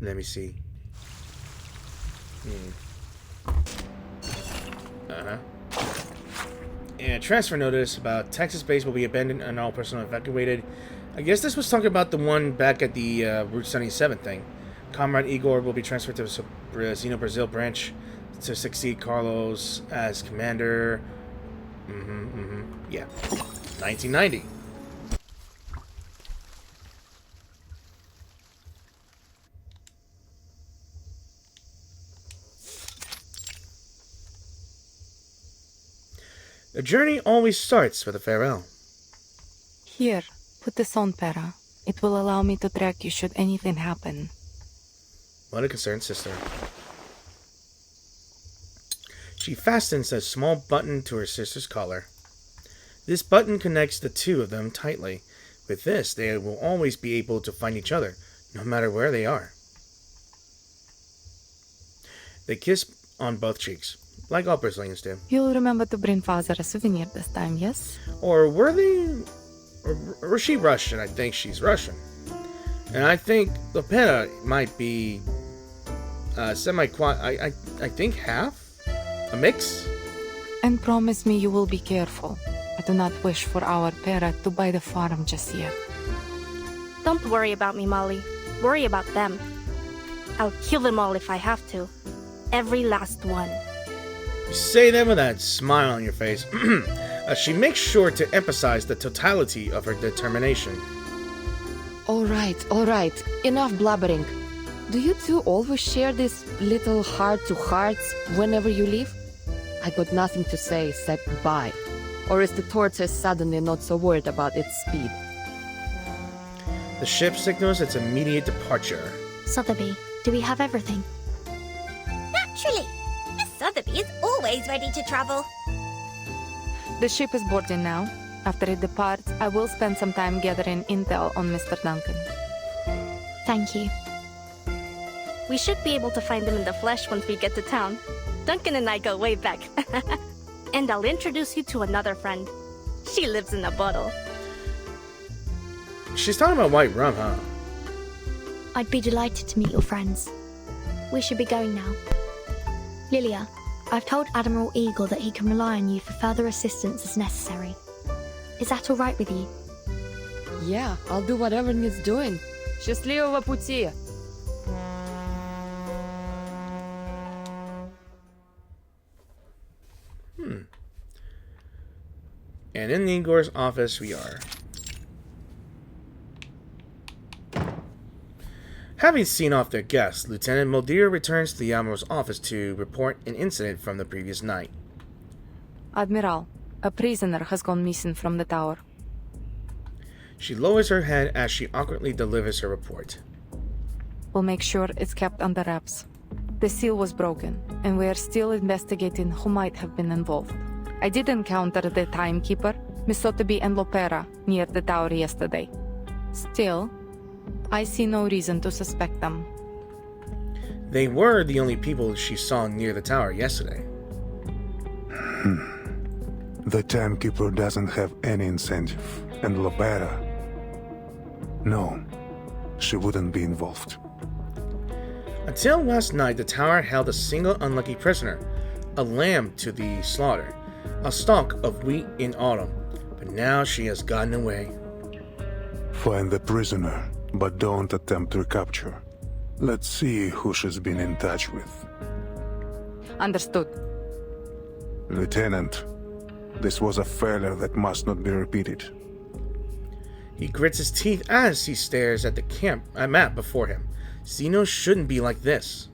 Speaker 1: Let me see. And transfer notice about Texas base will be abandoned and all personnel evacuated. I guess this was talking about the one back at the Route 77 thing. Comrade Igor will be transferred to Xeno Brazil branch to succeed Carlos as commander. Yeah. 1990. The journey always starts with a farewell.
Speaker 5: Here, put this on, Pera. It will allow me to track you should anything happen.
Speaker 1: What a concerned sister. She fastens a small button to her sister's collar. This button connects the two of them tightly. With this, they will always be able to find each other, no matter where they are. They kiss on both cheeks, like all Brazilians do.
Speaker 5: You'll remember to bring father a souvenir this time, yes?
Speaker 1: Or were they... Or she Russian? I think she's Russian. And I think Lopera might be... I think half? A mix?
Speaker 5: And promise me you will be careful. I do not wish for our Pera to buy the farm just yet.
Speaker 7: Don't worry about me, Molly. Worry about them. I'll kill them all if I have to. Every last one.
Speaker 1: You say that with that smile on your face. She makes sure to emphasize the totality of her determination.
Speaker 4: All right. Enough blabbering. Do you two always share this little heart-to-hearts whenever you leave? I got nothing to say except bye. Or is the tortoise suddenly not so worried about its speed?
Speaker 1: The ship signals its immediate departure.
Speaker 2: Sotherby, do we have everything?
Speaker 6: Naturally. Miss Sotherby is always ready to travel.
Speaker 5: The ship is boarding now. After it departs, I will spend some time gathering intel on Mr. Duncan.
Speaker 2: Thank you.
Speaker 7: We should be able to find them in the flesh once we get to town. Duncan and I go way back. And I'll introduce you to another friend. She lives in a bottle.
Speaker 1: She's talking about white rum, huh?
Speaker 2: I'd be delighted to meet your friends. We should be going now. Lilia, I've told Admiral Eagle that he can rely on you for further assistance as necessary. Is that all right with you?
Speaker 4: Yeah, I'll do whatever needs doing. Счастливого пути!
Speaker 1: And in Igor's office we are. Having seen off their guests, Lieutenant Mulder returns to the Admiral's office to report an incident from the previous night.
Speaker 5: Admiral, a prisoner has gone missing from the tower.
Speaker 1: She lowers her head as she awkwardly delivers her report.
Speaker 5: We'll make sure it's kept under wraps. The seal was broken, and we are still investigating who might have been involved. I did encounter the timekeeper, Miss Sotherby and Lopera, near the tower yesterday. Still, I see no reason to suspect them.
Speaker 1: They were the only people she saw near the tower yesterday.
Speaker 3: The timekeeper doesn't have any incentive, and Lopera... No, she wouldn't be involved.
Speaker 1: Until last night, the tower held a single unlucky prisoner, a lamb to the slaughter, a stalk of wheat in autumn, but now she has gotten away.
Speaker 3: Find the prisoner, but don't attempt recapture. Let's see who she's been in touch with.
Speaker 5: Understood.
Speaker 3: Lieutenant, this was a failure that must not be repeated.
Speaker 1: He grits his teeth as he stares at the map before him. Xeno shouldn't be like this.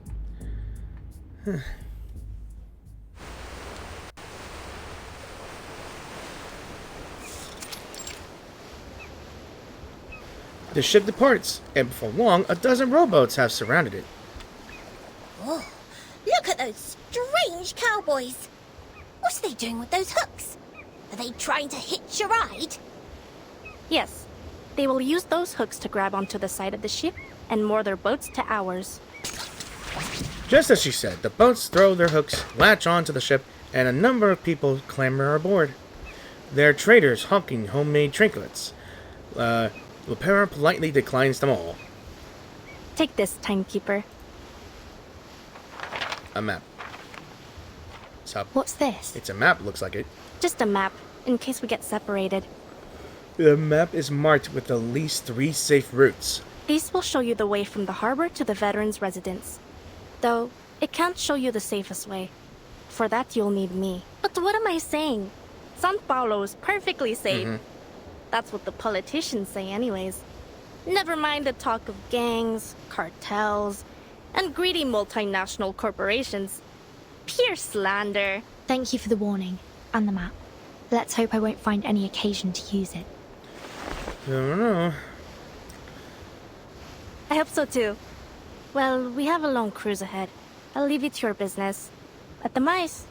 Speaker 1: The ship departs, and before long, a dozen rowboats have surrounded it.
Speaker 6: Oh, look at those strange cowboys. What are they doing with those hooks? Are they trying to hitch a ride?
Speaker 7: Yes, they will use those hooks to grab onto the side of the ship and moor their boats to ours.
Speaker 1: Just as she said, the boats throw their hooks, latch onto the ship, and a number of people clamber aboard. They're traders hawking homemade trinkets. Lopera politely declines them all.
Speaker 7: Take this, timekeeper.
Speaker 1: A map.
Speaker 2: What's this?
Speaker 1: It's a map, looks like it.
Speaker 7: Just a map, in case we get separated.
Speaker 1: The map is marked with at least 3 safe routes.
Speaker 7: These will show you the way from the harbor to the veterans' residence. Though, it can't show you the safest way. For that, you'll need me. But what am I saying? San Paulo is perfectly safe. That's what the politicians say anyways. Never mind the talk of gangs, cartels, and greedy multinational corporations. Pure slander.
Speaker 2: Thank you for the warning, and the map. Let's hope I won't find any occasion to use it.
Speaker 1: I don't know.
Speaker 7: I hope so too. Well, we have a long cruise ahead. I'll leave it to your business. At the mice.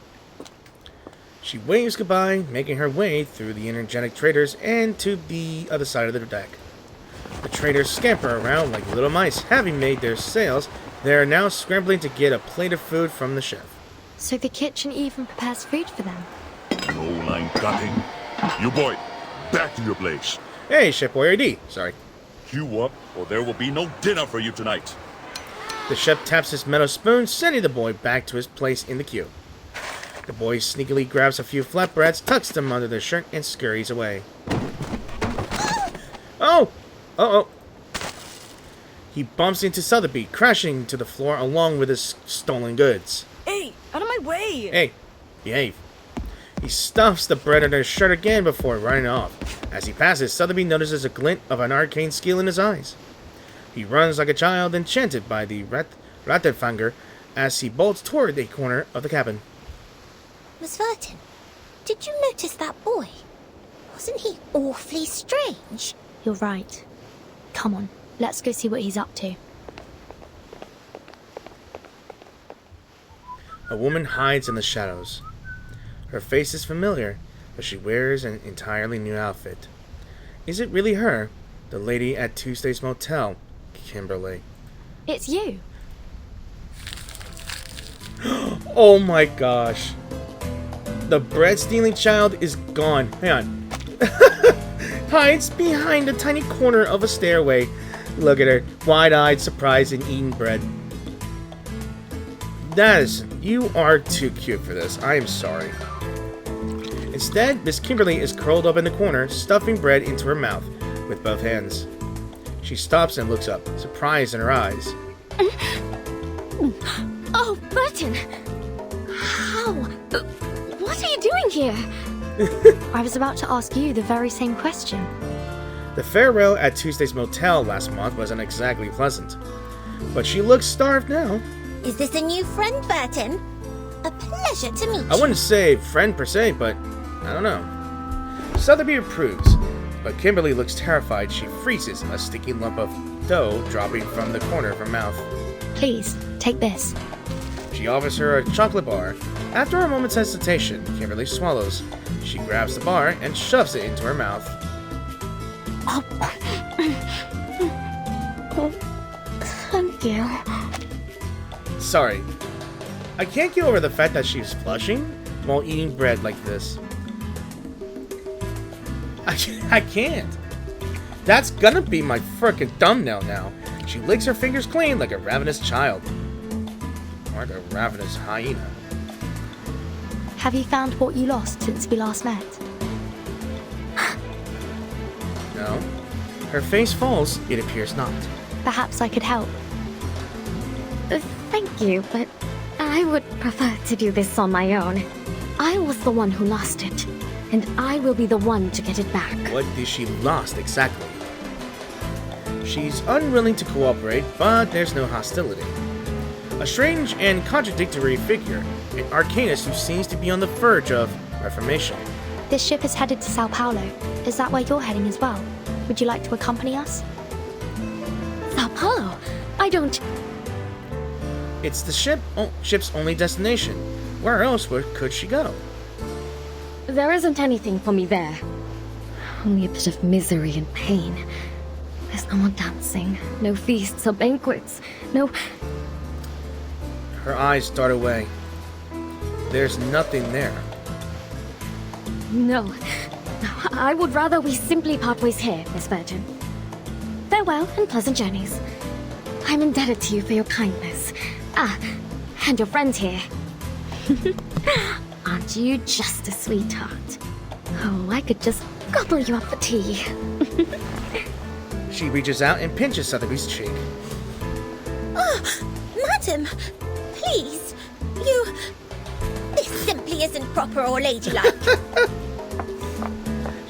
Speaker 1: She waves goodbye, making her way through the energetic traders and to the other side of the deck. The traders scamper around like little mice. Having made their sales, they are now scrambling to get a plate of food from the chef.
Speaker 2: So the kitchen even prepares food for them?
Speaker 9: No line cutting. You boy, back to your place.
Speaker 1: Hey, Chef Warrior D. Sorry.
Speaker 9: Queue up, or there will be no dinner for you tonight.
Speaker 1: The chef taps his metal spoon, sending the boy back to his place in the queue. The boy sneakily grabs a few flatbreads, tucks them under their shirt, and scurries away. Oh! Uh-oh. He bumps into Sotherby, crashing to the floor along with his stolen goods.
Speaker 5: Hey, out of my way!
Speaker 1: Hey, behave. He stuffs the bread under his shirt again before running off. As he passes, Sotherby notices a glint of an arcane skill in his eyes. He runs like a child enchanted by the Rattenfanger as he bolts toward the corner of the cabin.
Speaker 6: Miss Vertin, did you notice that boy? Wasn't he awfully strange?
Speaker 2: You're right. Come on, let's go see what he's up to.
Speaker 1: A woman hides in the shadows. Her face is familiar, but she wears an entirely new outfit. Is it really her, the lady at Tuesday's Motel, Kimberly?
Speaker 2: It's you.
Speaker 1: Oh my gosh. The bread-stealing child is gone. Hang on. Hides behind a tiny corner of a stairway. Look at her, wide-eyed, surprised, and eating bread. You are too cute for this. I am sorry. Instead, Miss Kimberly is curled up in the corner, stuffing bread into her mouth with both hands. She stops and looks up, surprise in her eyes.
Speaker 2: Oh, Burton! How? What are you doing here? I was about to ask you the very same question.
Speaker 1: The farewell at Tuesday's Motel last month wasn't exactly pleasant, but she looks starved now.
Speaker 6: Is this a new friend, Vertin? A pleasure to meet you.
Speaker 1: I wouldn't say friend per se, but I don't know. Sotherby approves, but Kimberly looks terrified. She freezes, a sticky lump of dough dropping from the corner of her mouth.
Speaker 2: Please, take this.
Speaker 1: She offers her a chocolate bar. After a moment's hesitation, Kimberly swallows. She grabs the bar and shoves it into her mouth.
Speaker 2: Oh, thank you.
Speaker 1: Sorry. I can't get over the fact that she's flushing while eating bread like this. I can't. That's gonna be my frickin' thumbnail now. She licks her fingers clean like a ravenous child. Or like a ravenous hyena.
Speaker 2: Have you found what you lost since we last met?
Speaker 1: No. Her face falls, it appears not.
Speaker 2: Perhaps I could help.
Speaker 10: Thank you, but I would prefer to do this on my own. I was the one who lost it, and I will be the one to get it back.
Speaker 1: What did she lost exactly? She's unwilling to cooperate, but there's no hostility. A strange and contradictory figure, an arcanist who seems to be on the verge of reformation.
Speaker 2: This ship is headed to Sao Paulo. Is that where you're heading as well? Would you like to accompany us?
Speaker 10: I don't...
Speaker 1: It's the ship's only destination. Where else could she go?
Speaker 10: There isn't anything for me there. Only a bit of misery and pain. There's no more dancing, no feasts or banquets, no...
Speaker 1: Her eyes dart away. There's nothing there.
Speaker 10: No. I would rather we simply part ways here, Miss Virgin. Farewell and pleasant journeys. I'm indebted to you for your kindness. Ah, and your friend here. Aren't you just a sweetheart? Oh, I could just gobble you up for tea.
Speaker 1: She reaches out and pinches Sotherby's cheek.
Speaker 6: Oh, madam, please, this simply isn't proper or ladylike.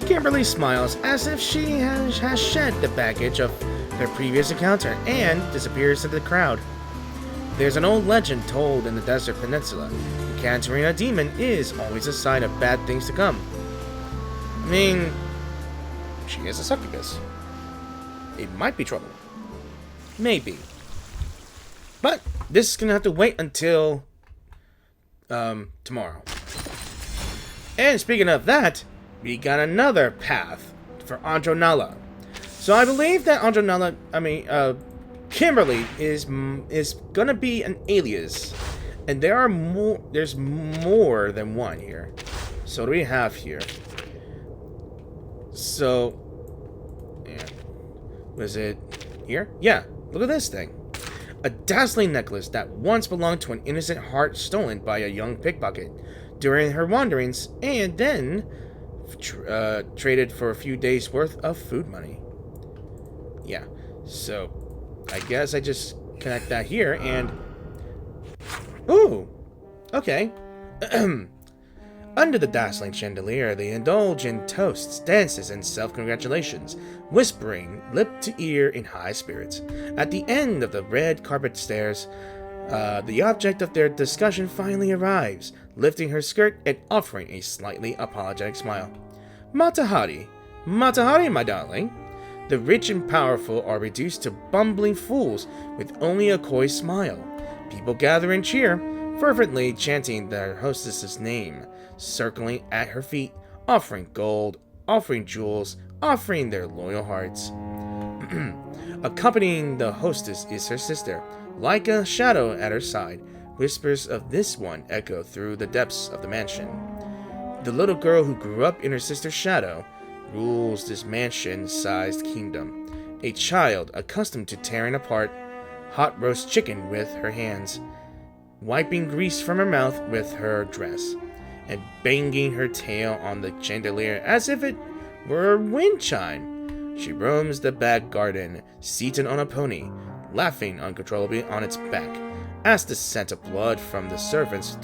Speaker 1: Kimberly smiles as if she has shed the baggage of their previous encounter and disappears into the crowd. There's an old legend told in the desert peninsula. Encountering a demon is always a sign of bad things to come. I mean, she is a succubus. It might be trouble. Maybe. But this is gonna have to wait until tomorrow. And speaking of that, we got another path for Andronala. So I believe that Kimberly is gonna be an alias, and there's more than one here. So what do we have here? So, yeah, was it here? Yeah, look at this thing. A dazzling necklace that once belonged to an innocent heart stolen by a young pickpocket during her wanderings, and then traded for a few days worth of food money. Yeah, so I guess I just connect that here and... Ooh! Okay. Under the dazzling chandelier, they indulge in toasts, dances, and self-congratulations, whispering lip to ear in high spirits. At the end of the red carpet stairs, the object of their discussion finally arrives, lifting her skirt and offering a slightly apologetic smile. Matahari, my darling. The rich and powerful are reduced to bumbling fools with only a coy smile. People gather and cheer, fervently chanting their hostess's name, circling at her feet, offering gold, offering jewels, offering their loyal hearts. Accompanying the hostess is her sister. Like a shadow at her side, whispers of this one echo through the depths of the mansion. The little girl who grew up in her sister's shadow rules this mansion-sized kingdom. A child accustomed to tearing apart hot roast chicken with her hands, wiping grease from her mouth with her dress, and banging her tail on the chandelier as if it were a wind chime. She roams the back garden, seated on a pony, laughing uncontrollably on its back, as the scent of blood from the servant's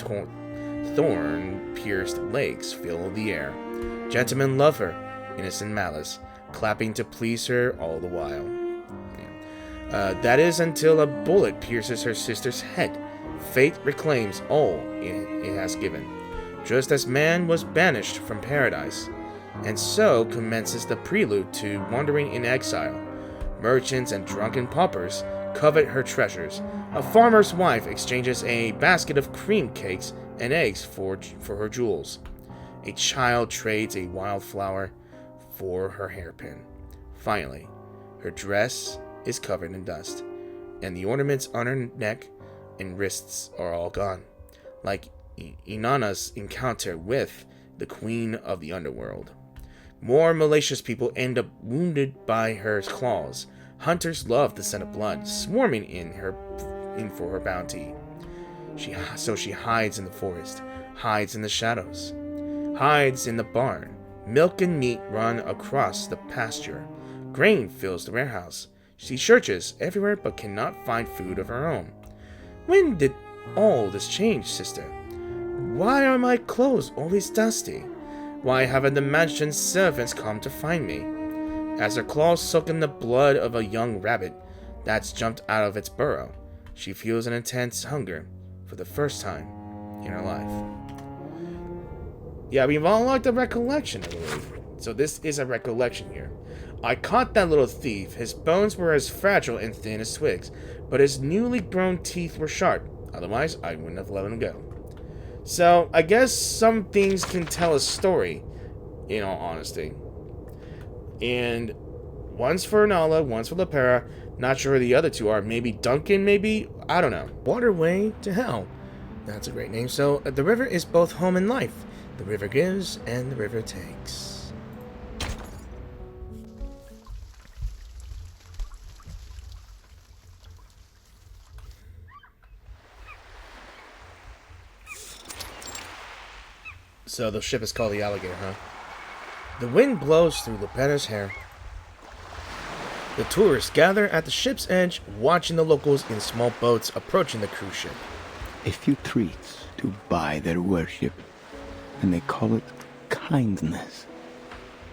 Speaker 1: thorn-pierced legs fill the air. Gentlemen love her, innocent malice, clapping to please her all the while. That is until a bullet pierces her sister's head. Fate reclaims all it has given, just as man was banished from paradise. And so commences the prelude to wandering in exile. Merchants and drunken paupers covet her treasures. A farmer's wife exchanges a basket of cream cakes and eggs for her jewels. A child trades a wildflower for her hairpin. Finally, her dress is covered in dust, and the ornaments on her neck and wrists are all gone, like Inanna's encounter with the queen of the underworld. More malicious people end up wounded by her claws. Hunters love the scent of blood, swarming in for her bounty. So she hides in the forest, hides in the shadows, hides in the barn. Milk and meat run across the pasture. Grain fills the warehouse. She searches everywhere but cannot find food of her own. When did all this change, sister? Why are my clothes always dusty? Why haven't the mansion's servants come to find me? As her claws soak in the blood of a young rabbit that's jumped out of its burrow, she feels an intense hunger for the first time in her life. Yeah, we've all liked a recollection, I believe. So this is a recollection here. I caught that little thief. His bones were as fragile and thin as twigs, but his newly grown teeth were sharp. Otherwise, I wouldn't have let him go. So, I guess some things can tell a story, in all honesty. And one's for Nala, one's for Lepera. Not sure who the other two are. Maybe Duncan, maybe? I don't know. Waterway to Hell. That's a great name. So, the river is both home and life. The river gives and the river takes. So the ship is called the Alligator, huh? The wind blows through Lepera's hair. The tourists gather at the ship's edge, watching the locals in small boats approaching the cruise ship.
Speaker 11: A few treats to buy their worship, and they call it kindness.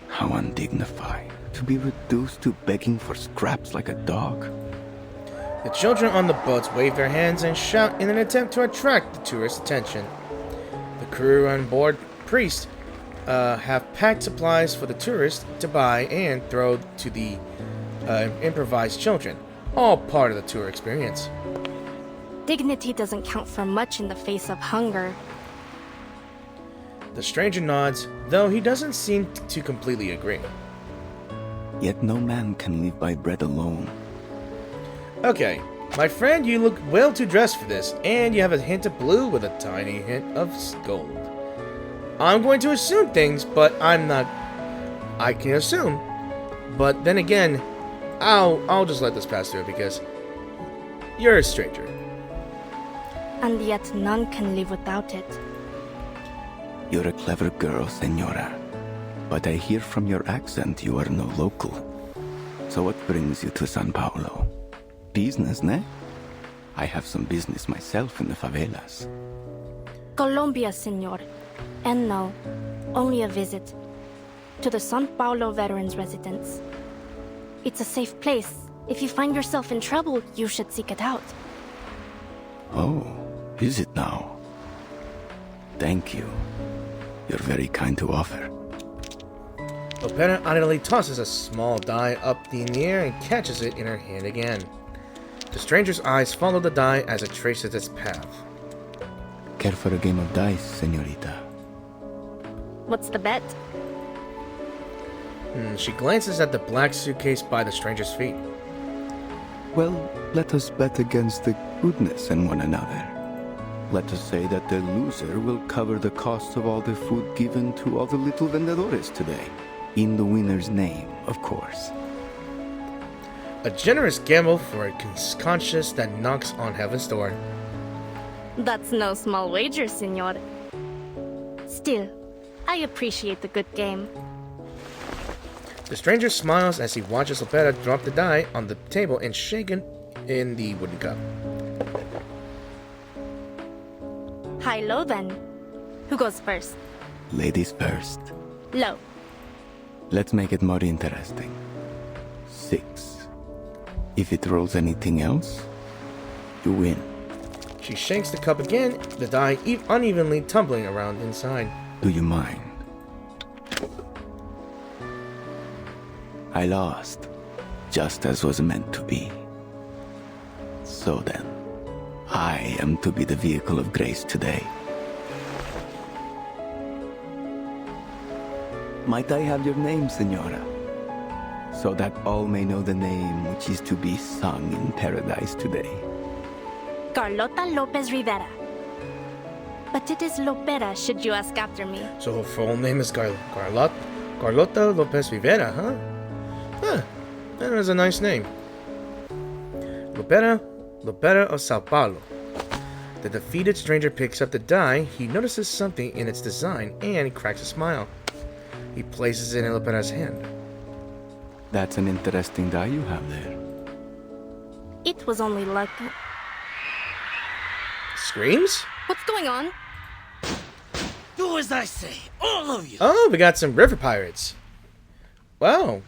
Speaker 11: How undignified to be reduced to begging for scraps like a dog.
Speaker 1: The children on the boats wave their hands and shout in an attempt to attract the tourists' attention. The crew on board Tristes have packed supplies for the tourists to buy and throw to the improvised children, all part of the tour experience.
Speaker 7: Dignity doesn't count for much in the face of hunger.
Speaker 1: The stranger nods, though he doesn't seem to completely agree.
Speaker 11: Yet no man can live by bread alone.
Speaker 1: Okay, my friend, you look well too dressed for this, and you have a hint of blue with a tiny hint of gold. I'm going to assume things, but I'm not. I can assume, but then again, I'll just let this pass through because you're a stranger.
Speaker 7: And yet none can live without it.
Speaker 11: You're a clever girl, Senora. But I hear from your accent you are no local. So what brings you to San Paulo? Business, ne? I have some business myself in the favelas.
Speaker 7: Colombia, senor. And no, only a visit. To the San Paulo Veterans Residence. It's a safe place. If you find yourself in trouble, you should seek it out.
Speaker 11: Oh, is it now? Thank you. You're very kind to offer.
Speaker 1: Lepera idly tosses a small die up in the air and catches it in her hand again. The stranger's eyes follow the die as it traces its path.
Speaker 11: Care for a game of dice, senorita?
Speaker 7: What's the bet?
Speaker 1: She glances at the black suitcase by the stranger's feet.
Speaker 11: Well, let us bet against the goodness in one another. Let us say that the loser will cover the cost of all the food given to all the little vendedores today. In the winner's name, of course.
Speaker 1: A generous gamble for a conscience that knocks on heaven's door.
Speaker 7: That's no small wager, senor. Still, I appreciate the good game.
Speaker 1: The stranger smiles as he watches Lepera drop the die on the table and shake it in the wooden cup.
Speaker 7: High-low then. Who goes first?
Speaker 11: Ladies first.
Speaker 7: Low.
Speaker 11: Let's make it more interesting. 6. If it rolls anything else, you win.
Speaker 1: She shakes the cup again, the die unevenly tumbling around inside.
Speaker 11: Do you mind? I lost, just as was meant to be. So then, I am to be the vehicle of grace today. Might I have your name, Senora? So that all may know the name which is to be sung in paradise today.
Speaker 7: Carlota Lopez Rivera. But it is Lopera, should you ask after me.
Speaker 1: So her full name is Carlota Lopez Rivera, huh? Huh, that is a nice name. Lepera of Sao Paulo. The defeated stranger picks up the die. He notices something in its design and cracks a smile. He places it in Lepera's hand.
Speaker 11: That's an interesting die you have there.
Speaker 7: It was only luck.
Speaker 1: Screams?
Speaker 7: What's going on?
Speaker 8: Do as I say, all of you!
Speaker 1: Oh, we got some river pirates. Wow.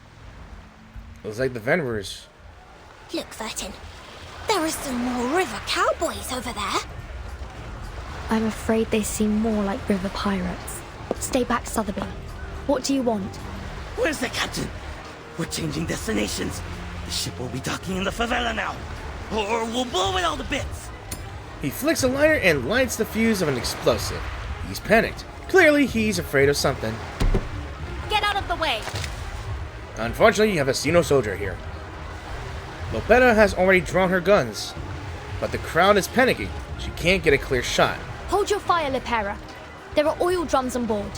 Speaker 1: Looks like the Venerers.
Speaker 6: Look, Vertin. There are some more river cowboys over there.
Speaker 2: I'm afraid they seem more like river pirates. Stay back, Sotherby. What do you want?
Speaker 8: Where's the captain? We're changing destinations. The ship will be docking in the favela now. Or we'll blow it all to bits.
Speaker 1: He flicks a lighter and lights the fuse of an explosive. He's panicked. Clearly, he's afraid of something.
Speaker 7: Get out of the way!
Speaker 1: Unfortunately, you have a Xeno soldier here. Lopera has already drawn her guns, but the crowd is panicking. She can't get a clear shot.
Speaker 2: Hold your fire, Lepera. There are oil drums on board.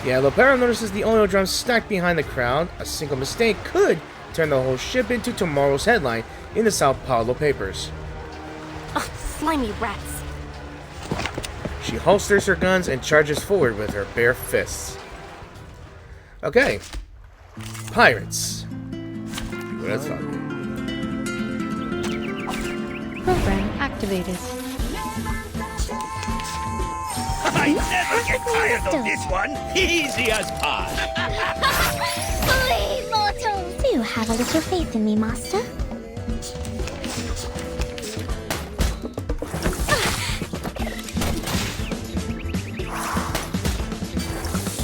Speaker 1: Yeah, Lopera notices the oil drums stacked behind the crowd. A single mistake could turn the whole ship into tomorrow's headline in the Sao Paulo papers.
Speaker 7: Ugh, slimy rats.
Speaker 1: She holsters her guns and charges forward with her bare fists. Okay. Pirates. What else about it?
Speaker 10: Program activated.
Speaker 8: I never get tired of this one. Easy as pie.
Speaker 6: Flee, mortals! Do have a little faith in me, master?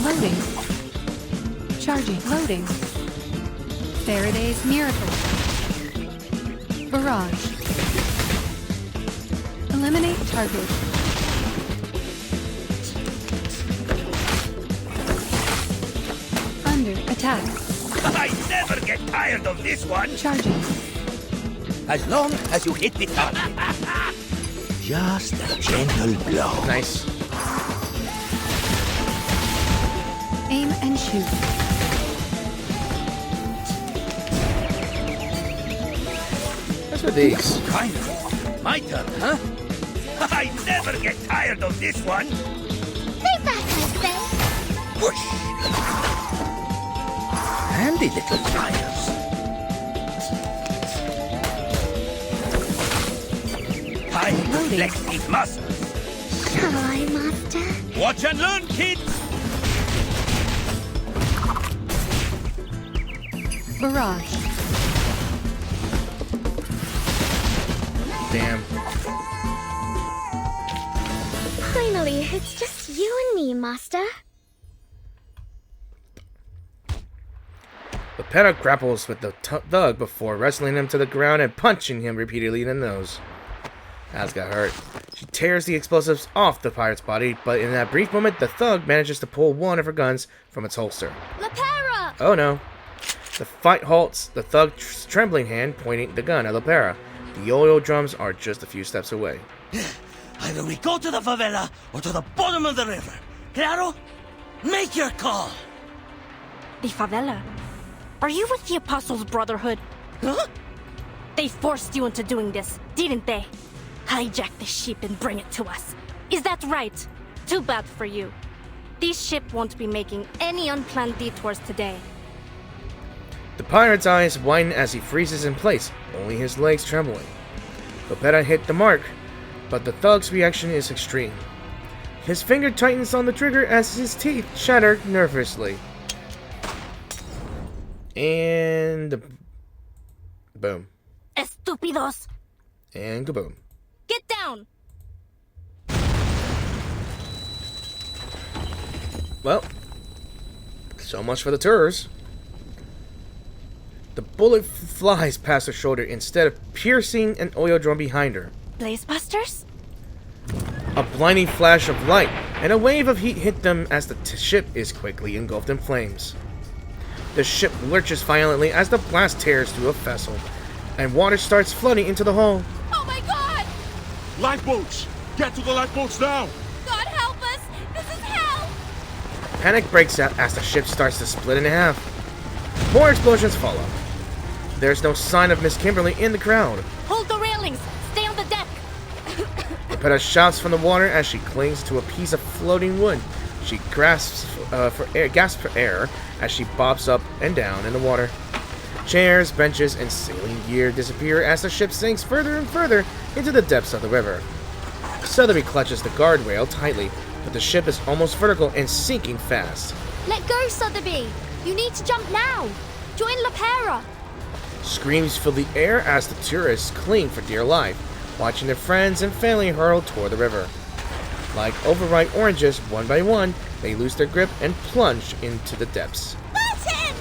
Speaker 12: Loading. Charging. Loading. Faraday's miracle. Barrage. Eliminate target. Under attack.
Speaker 8: I never get tired of this one.
Speaker 12: Charging.
Speaker 8: As long as you hit the target. Just a gentle blow.
Speaker 1: Nice.
Speaker 12: Aim and shoot.
Speaker 1: What's with these?
Speaker 8: Kind of. My turn, huh? I never get tired of this one.
Speaker 6: Stay back, I say.
Speaker 8: Whoosh! Handy little pliers. Time to flex these muscles.
Speaker 6: Shall I, master?
Speaker 8: Watch and learn, kids!
Speaker 12: Barrage.
Speaker 1: Damn.
Speaker 6: Finally, it's just you and me, master.
Speaker 1: Lopera grapples with the thug before wrestling him to the ground and punching him repeatedly in the nose. As got hurt. She tears the explosives off the pirate's body, but in that brief moment, the thug manages to pull one of her guns from its holster.
Speaker 2: Lepera!
Speaker 1: Oh no. The fight halts, the thug's trembling hand pointing the gun at Lopera. The oil drums are just a few steps away.
Speaker 8: Either we go to the favela or to the bottom of the river. Claro? Make your call.
Speaker 7: The favela? Are you with the Apostles Brotherhood?
Speaker 8: Huh?
Speaker 7: They forced you into doing this, didn't they? Hijack the ship and bring it to us. Is that right? Too bad for you. This ship won't be making any unplanned detours today.
Speaker 1: The pirate's eyes widen as he freezes in place, only his legs trembling. Lopera hit the mark, but the thug's reaction is extreme. His finger tightens on the trigger as his teeth chatter nervously. And boom.
Speaker 7: Estúpidos!
Speaker 1: And kaboom.
Speaker 7: Get down!
Speaker 1: Well, so much for the tours. The bullet flies past her shoulder instead of piercing an oil drum behind her.
Speaker 7: Blazebusters?
Speaker 1: A blinding flash of light and a wave of heat hit them as the ship is quickly engulfed in flames. The ship lurches violently as the blast tears through a vessel, and water starts flooding into the hull.
Speaker 7: Oh my god!
Speaker 9: Lifeboats! Get to the lifeboats now!
Speaker 7: God help us! This is hell!
Speaker 1: Panic breaks out as the ship starts to split in half. More explosions follow. There's no sign of Miss Kimberly in the crowd.
Speaker 7: Hold the railings! Stay on the deck!
Speaker 1: Lopera shouts from the water as she clings to a piece of floating wood. She gasps for air as she bobs up and down in the water. Chairs, benches, and sailing gear disappear as the ship sinks further and further into the depths of the river. Sotherby clutches the guardrail tightly, but the ship is almost vertical and sinking fast.
Speaker 2: Let go, Sotherby! You need to jump now! Join Lepera!
Speaker 1: Screams fill the air as the tourists cling for dear life, watching their friends and family hurl toward the river. Like overripe oranges, one by one, they lose their grip and plunge into the depths.
Speaker 6: Martin!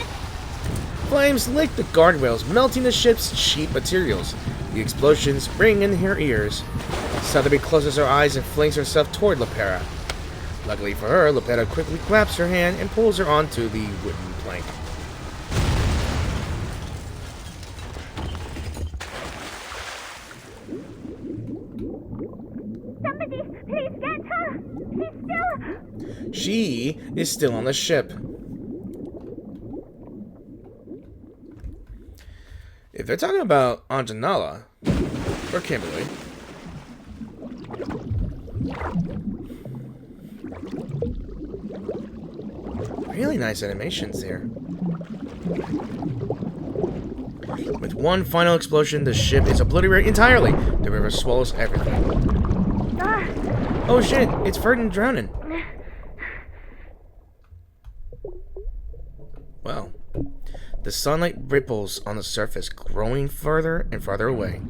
Speaker 1: flames lick the guardrails, melting the ship's sheet materials. The explosions ring in her ears. Sotherby closes her eyes and flings herself toward Lepera. Luckily for her, Lepera quickly grabs her hand and pulls her onto the wooden plank.
Speaker 6: Somebody, please get her!
Speaker 1: She is still on the ship. If they're talking about Anjanala, or Kimberly, really nice animations here. With one final explosion, the ship is obliterated entirely. The river swallows everything. Oh shit, it's Ferdinand drowning. Well, the sunlight ripples on the surface, growing further and farther away.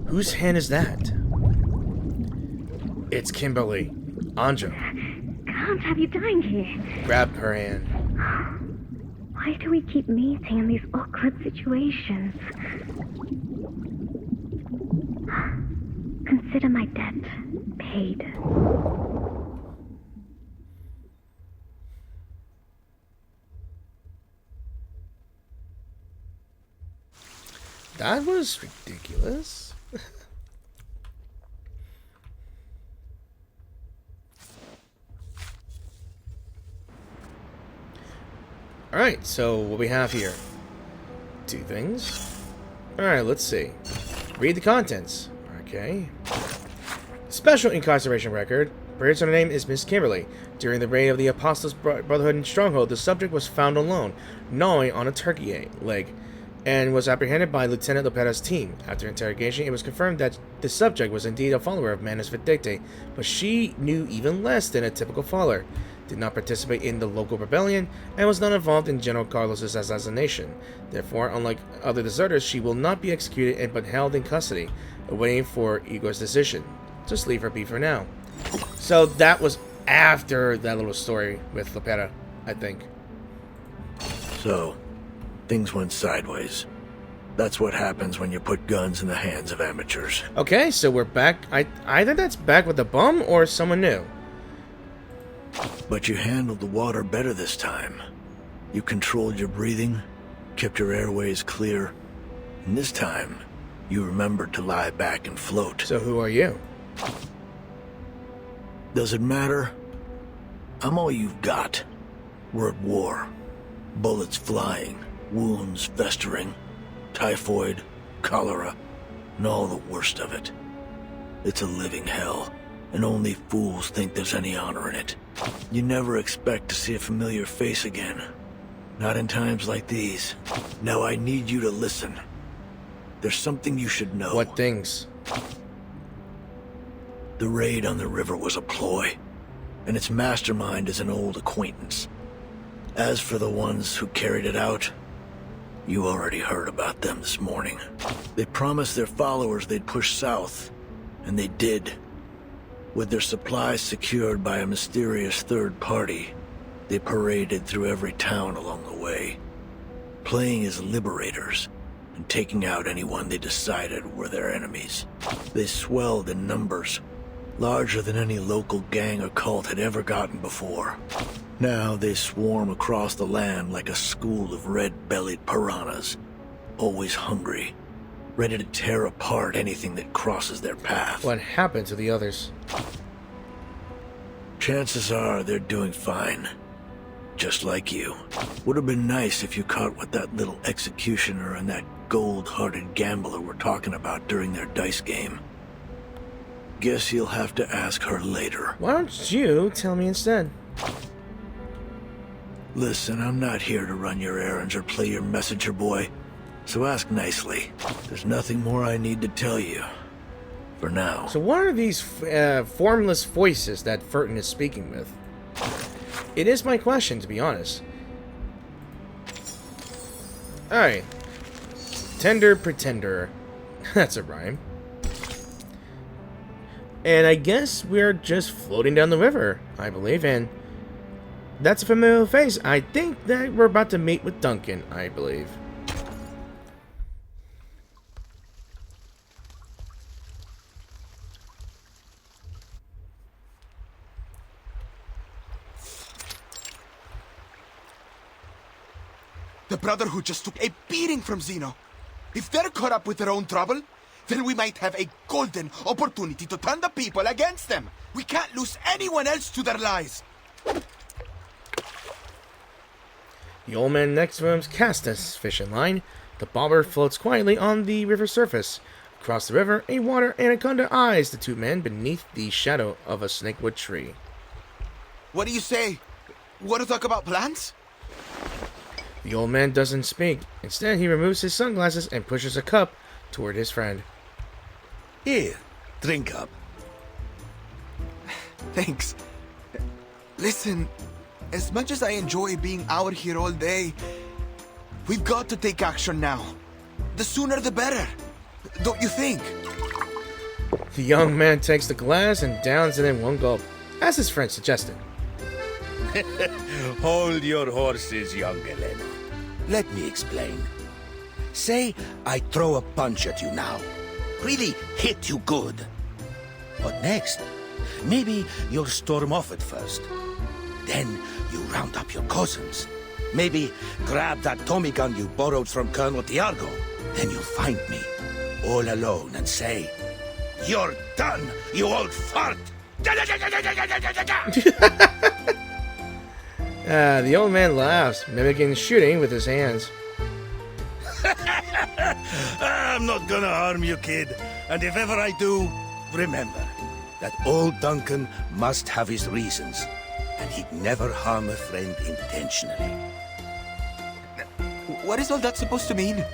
Speaker 1: Whose hand is that? It's Kimberly. Anja.
Speaker 10: Can't have you dying here.
Speaker 1: Grab her hand.
Speaker 10: Why do we keep meeting in these awkward situations? Consider my debt paid.
Speaker 1: That was ridiculous. Alright, so what we have here? Two things. Alright, let's see. Read the contents. Okay. Special incarceration record. Person's name is Miss Kimberly. During the raid of the Apostles Brotherhood in Stronghold, the subject was found alone, gnawing on a turkey leg, and was apprehended by Lieutenant Lepera's team. After interrogation, it was confirmed that the subject was indeed a follower of Manus Vindictae, but she knew even less than a typical follower, did not participate in the local rebellion, and was not involved in General Carlos's assassination. Therefore, unlike other deserters, she will not be executed but held in custody, awaiting for Igor's decision. Just leave her be for now. So that was after that little story with Lepera, I think.
Speaker 13: So, things went sideways. That's what happens when you put guns in the hands of amateurs.
Speaker 1: Okay, so we're back. Either that's back with the bum or someone new.
Speaker 13: But you handled the water better this time. You controlled your breathing, kept your airways clear, and this time, you remembered to lie back and float.
Speaker 1: So who are you?
Speaker 13: Does it matter? I'm all you've got. We're at war. Bullets flying, wounds festering, typhoid, cholera, and all the worst of it. It's a living hell, and only fools think there's any honor in it. You never expect to see a familiar face again. Not in times like these. Now I need you to listen. There's something you should know.
Speaker 1: What things?
Speaker 13: The raid on the river was a ploy, and its mastermind is an old acquaintance. As for the ones who carried it out, you already heard about them this morning. They promised their followers they'd push south, and they did. With their supplies secured by a mysterious third party, they paraded through every town along the way, playing as liberators and taking out anyone they decided were their enemies. They swelled in numbers, larger than any local gang or cult had ever gotten before. Now they swarm across the land like a school of red-bellied piranhas, always hungry, ready to tear apart anything that crosses their path.
Speaker 1: What happened to the others?
Speaker 13: Chances are they're doing fine. Just like you. Would have been nice if you caught what that little executioner and that gold-hearted gambler were talking about during their dice game. Guess you'll have to ask her later.
Speaker 1: Why don't you tell me instead?
Speaker 13: Listen, I'm not here to run your errands or play your messenger boy, so ask nicely. There's nothing more I need to tell you. For now.
Speaker 1: So what are these formless voices that Furton is speaking with? It is my question, to be honest. Alright. Tender Pretender. That's a rhyme. And I guess we're just floating down the river, I believe, and That's a familiar face. I think that we're about to meet with Duncan, I believe.
Speaker 14: The Brotherhood just took a beating from Zeno. If they're caught up with their own trouble, then we might have a golden opportunity to turn the people against them. We can't lose anyone else to their lies.
Speaker 1: The old man next to him casts his fishing line. The bobber floats quietly on the river surface. Across the river, a water anaconda eyes the two men beneath the shadow of a snakewood tree.
Speaker 14: What do you say? Want to talk about plans?
Speaker 1: The old man doesn't speak. Instead, he removes his sunglasses and pushes a cup toward his friend.
Speaker 8: Here, drink up.
Speaker 14: Thanks. Listen, as much as I enjoy being out here all day, we've got to take action now. The sooner the better. Don't you think?
Speaker 1: The young man takes the glass and downs it in one gulp, as his friend suggested.
Speaker 8: Hold your horses, young Elena. Let me explain. Say I throw a punch at you now. Really hit you good. What next? Maybe you'll storm off at first. Then you round up your cousins. Maybe grab that Tommy gun you borrowed from Colonel Tiago. Then you'll find me, all alone, and say, "You're done, you old fart!"
Speaker 1: The old man laughs, mimicking shooting with his hands.
Speaker 8: I'm not gonna harm you, kid. And if ever I do, remember that old Duncan must have his reasons, and he'd never harm a friend intentionally.
Speaker 14: What is all that supposed to mean?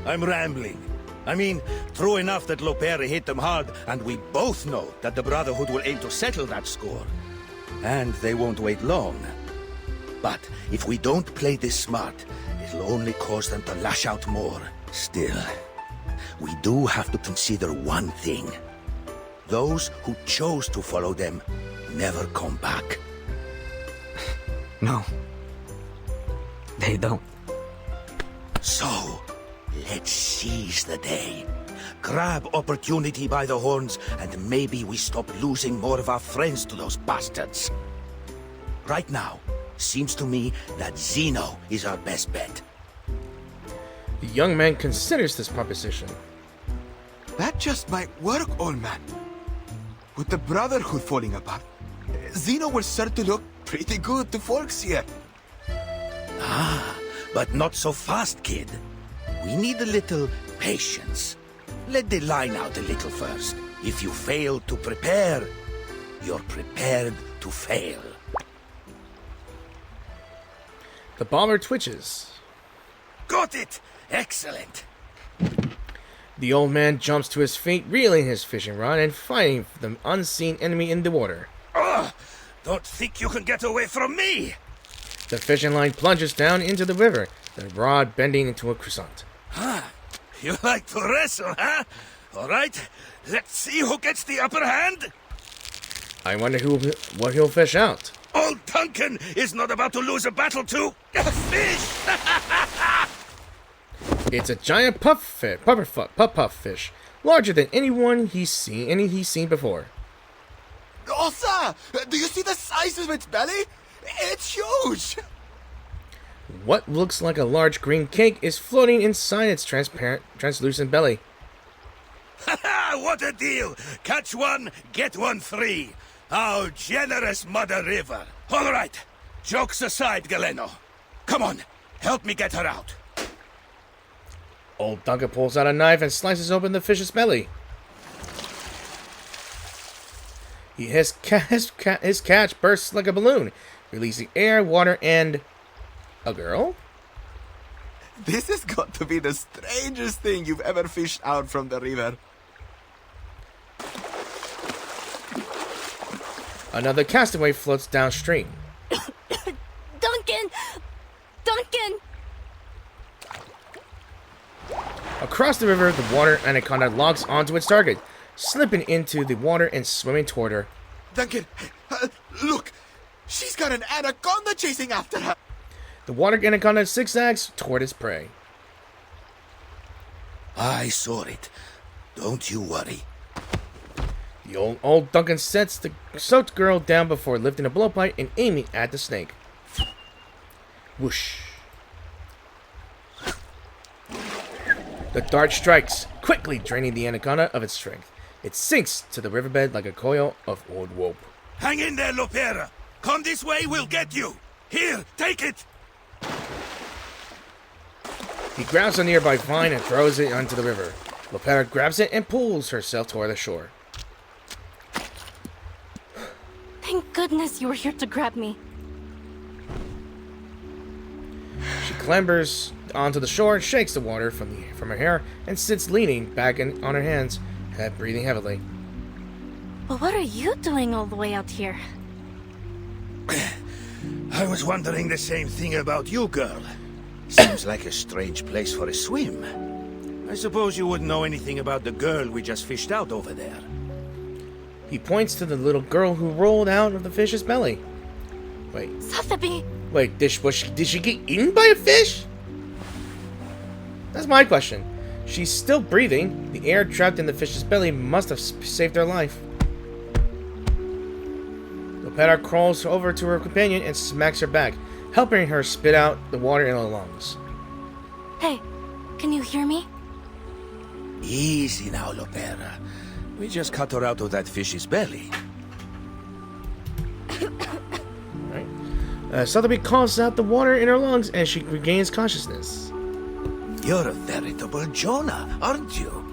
Speaker 8: I'm rambling. I mean, true enough that Lopera hit them hard, and we both know that the Brotherhood will aim to settle that score. And they won't wait long. But if we don't play this smart, it'll only cause them to lash out more. Still, we do have to consider one thing. Those who chose to follow them never come back.
Speaker 15: No. They don't.
Speaker 8: So, let's seize the day. Grab opportunity by the horns, and maybe we stop losing more of our friends to those bastards. Right now, seems to me that Zeno is our best bet.
Speaker 1: The young man considers this proposition.
Speaker 14: That just might work, old man. With the Brotherhood falling apart, Zeno will start to look pretty good to folks here.
Speaker 8: Ah, but not so fast, kid. We need a little patience. Let the line out a little first. If you fail to prepare, you're prepared to fail.
Speaker 1: The bomber twitches.
Speaker 8: Got it! Excellent!
Speaker 1: The old man jumps to his feet, reeling his fishing rod and fighting the unseen enemy in the water.
Speaker 8: Oh, don't think you can get away from me!
Speaker 1: The fishing line plunges down into the river, the rod bending into a croissant.
Speaker 8: Huh. You like to wrestle, huh? All right, let's see who gets the upper hand.
Speaker 1: I wonder what he'll fish out.
Speaker 8: Old Duncan is not about to lose a battle to a fish.
Speaker 1: It's a giant puff fish, larger than any he's seen before.
Speaker 14: Oh, sir! Do you see the size of its belly? It's huge!
Speaker 1: What looks like a large green cake is floating inside its translucent belly.
Speaker 8: What a deal! Catch one, get one free. How generous, Mother River. All right, jokes aside, Galeno. Come on, help me get her out.
Speaker 1: Old Duncan pulls out a knife and slices open the fish's belly. His catch bursts like a balloon, releasing air, water, and a girl?
Speaker 14: This has got to be the strangest thing you've ever fished out from the river.
Speaker 1: Another castaway floats downstream.
Speaker 7: Duncan! Duncan!
Speaker 1: Across the river, the water anaconda locks onto its target, slipping into the water and swimming toward her.
Speaker 14: Duncan, look! She's got an anaconda chasing after her!
Speaker 1: The water anaconda zigzags toward its prey.
Speaker 8: I saw it. Don't you worry.
Speaker 1: The old Duncan sets the soaked girl down before lifting a blowpipe and aiming at the snake. Whoosh. The dart strikes, quickly draining the anaconda of its strength. It sinks to the riverbed like a coil of old rope.
Speaker 8: Hang in there, Lopera. Come this way, we'll get you. Here, take it.
Speaker 1: He grabs a nearby vine and throws it onto the river. Lopera grabs it and pulls herself toward the shore.
Speaker 7: Thank goodness you were here to grab me.
Speaker 1: She clambers onto the shore, shakes the water from her hair, and sits leaning back on her hands, breathing heavily.
Speaker 7: But what are you doing all the way out here?
Speaker 8: I was wondering the same thing about you, girl. Seems like a strange place for a swim. I suppose you wouldn't know anything about the girl we just fished out over there.
Speaker 1: He points to the little girl who rolled out of the fish's belly. Wait.
Speaker 7: Sotherby!
Speaker 1: Wait, did she get eaten by a fish? That's my question. She's still breathing. The air trapped in the fish's belly must have saved her life. Lopera crawls over to her companion and smacks her back, helping her spit out the water in her lungs.
Speaker 7: Hey, can you hear me?
Speaker 8: Easy now, Lopera. We just cut her out of that fish's belly.
Speaker 1: Sotherby coughs out the water in her lungs and she regains consciousness.
Speaker 8: You're a veritable Jonah, aren't you?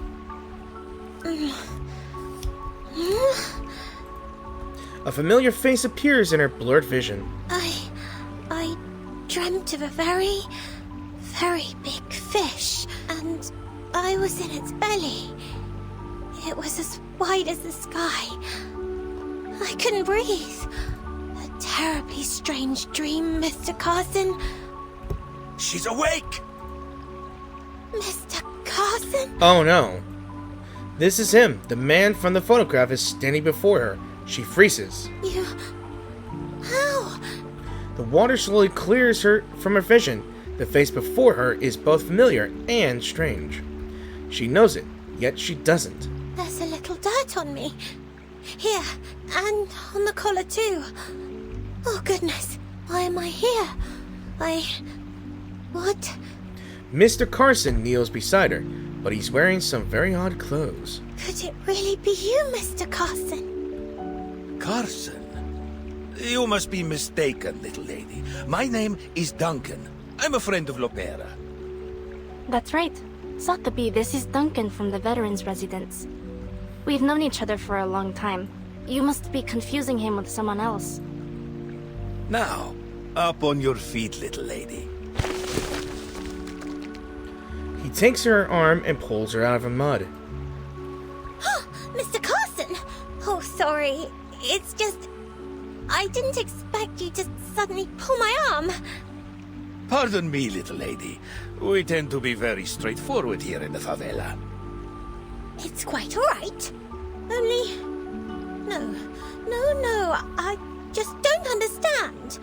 Speaker 1: A familiar face appears in her blurred vision.
Speaker 6: I dreamt of a very, very big fish, and I was in its belly. It was as wide as the sky. I couldn't breathe. A terribly strange dream, Mr. Carson.
Speaker 8: She's awake!
Speaker 6: Mr. Carson?
Speaker 1: Oh no. This is him. The man from the photograph is standing before her. She freezes.
Speaker 6: You... How?
Speaker 1: The water slowly clears her from her vision. The face before her is both familiar and strange. She knows it, yet she doesn't.
Speaker 6: There's a little dirt on me. Here, and on the collar too. Oh goodness, why am I here? What?
Speaker 1: Mr. Carson kneels beside her, but he's wearing some very odd clothes.
Speaker 6: Could it really be you, Mr. Carson?
Speaker 8: Carson? You must be mistaken, little lady. My name is Duncan. I'm a friend of Lopera.
Speaker 7: That's right. Sotherby, this is Duncan from the Veterans Residence. We've known each other for a long time. You must be confusing him with someone else.
Speaker 8: Now, up on your feet, little lady.
Speaker 1: He takes her arm and pulls her out of the mud.
Speaker 6: Mr. Carson! Oh, sorry. It's just... I didn't expect you to suddenly pull my arm.
Speaker 8: Pardon me, little lady. We tend to be very straightforward here in the favela.
Speaker 6: It's quite all right. Only... No, I just don't understand.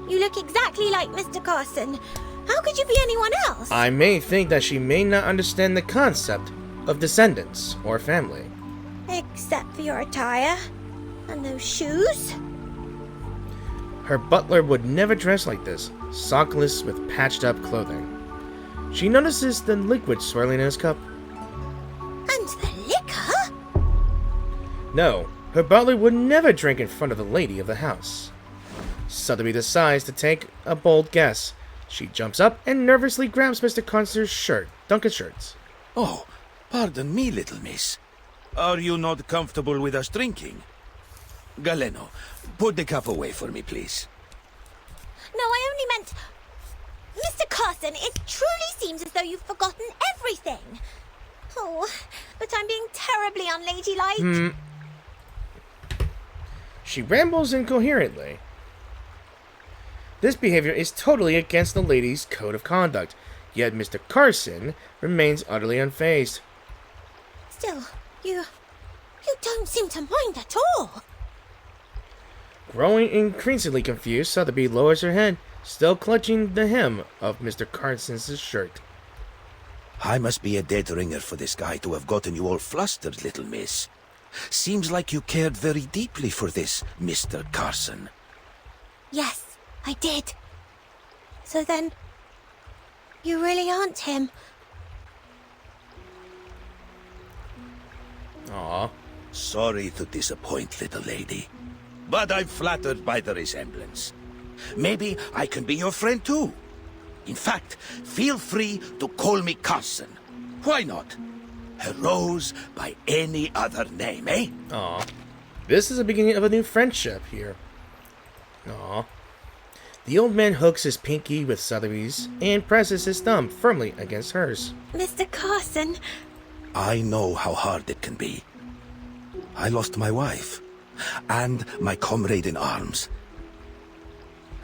Speaker 6: You look exactly like Mr. Carson. How could you be anyone else?
Speaker 1: I may think that she may not understand the concept of descendants or family.
Speaker 6: Except for your attire. And those shoes.
Speaker 1: Her butler would never dress like this, sockless with patched up clothing. She notices the liquid swirling in his cup.
Speaker 6: And the liquor?
Speaker 1: No, her butler would never drink in front of the lady of the house. Sotherby decides to take a bold guess. She jumps up and nervously grabs Mr. Carson's shirt, Duncan's shirts.
Speaker 8: Oh, pardon me, little miss. Are you not comfortable with us drinking? Galeno, put the cup away for me, please.
Speaker 6: No, I only meant... Mr. Carson, it truly seems as though you've forgotten everything. Oh, but I'm being terribly unladylike.
Speaker 1: She rambles incoherently. This behavior is totally against the lady's code of conduct, yet Mr. Carson remains utterly unfazed.
Speaker 6: Still, you don't seem to mind at all.
Speaker 1: Growing increasingly confused, Sotherby lowers her head, still clutching the hem of Mr. Carson's shirt.
Speaker 8: I must be a dead ringer for this guy to have gotten you all flustered, little miss. Seems like you cared very deeply for this Mr. Carson.
Speaker 6: Yes, I did. So then, you really aren't him.
Speaker 1: Aw.
Speaker 8: Sorry to disappoint, little lady, but I'm flattered by the resemblance. Maybe I can be your friend too. In fact, feel free to call me Carson. Why not? A rose by any other name, eh?
Speaker 1: Aw. This is the beginning of a new friendship here. Aw. The old man hooks his pinky with Sotherby's and presses his thumb firmly against hers.
Speaker 6: Mr. Carson.
Speaker 8: I know how hard it can be. I lost my wife, and my comrade in arms.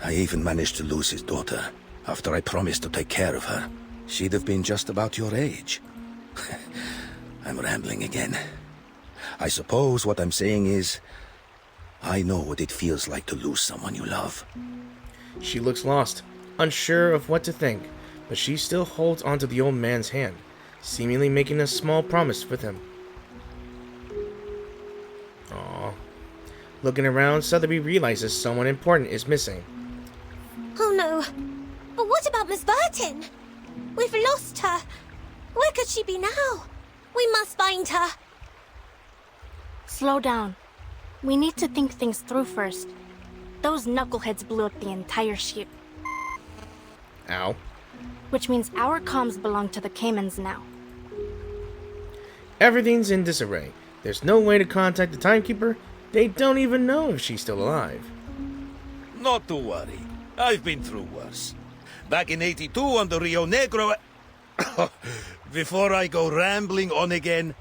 Speaker 8: I even managed to lose his daughter, after I promised to take care of her. She'd have been just about your age. I'm rambling again. I suppose what I'm saying is, I know what it feels like to lose someone you love.
Speaker 1: She looks lost, unsure of what to think, but she still holds onto the old man's hand, seemingly making a small promise with him. Aww. Looking around, Sotherby realizes someone important is missing.
Speaker 6: Oh no. But what about Miss Burton? We've lost her. Where could she be now? We must find her.
Speaker 7: Slow down. We need to think things through first. Those knuckleheads blew up the entire ship.
Speaker 1: Ow.
Speaker 7: Which means our comms belong to the Caymans now.
Speaker 1: Everything's in disarray. There's no way to contact the timekeeper. They don't even know if she's still alive.
Speaker 8: Not to worry. I've been through worse. Back in '82 on the Rio Negro... Before I go rambling on again,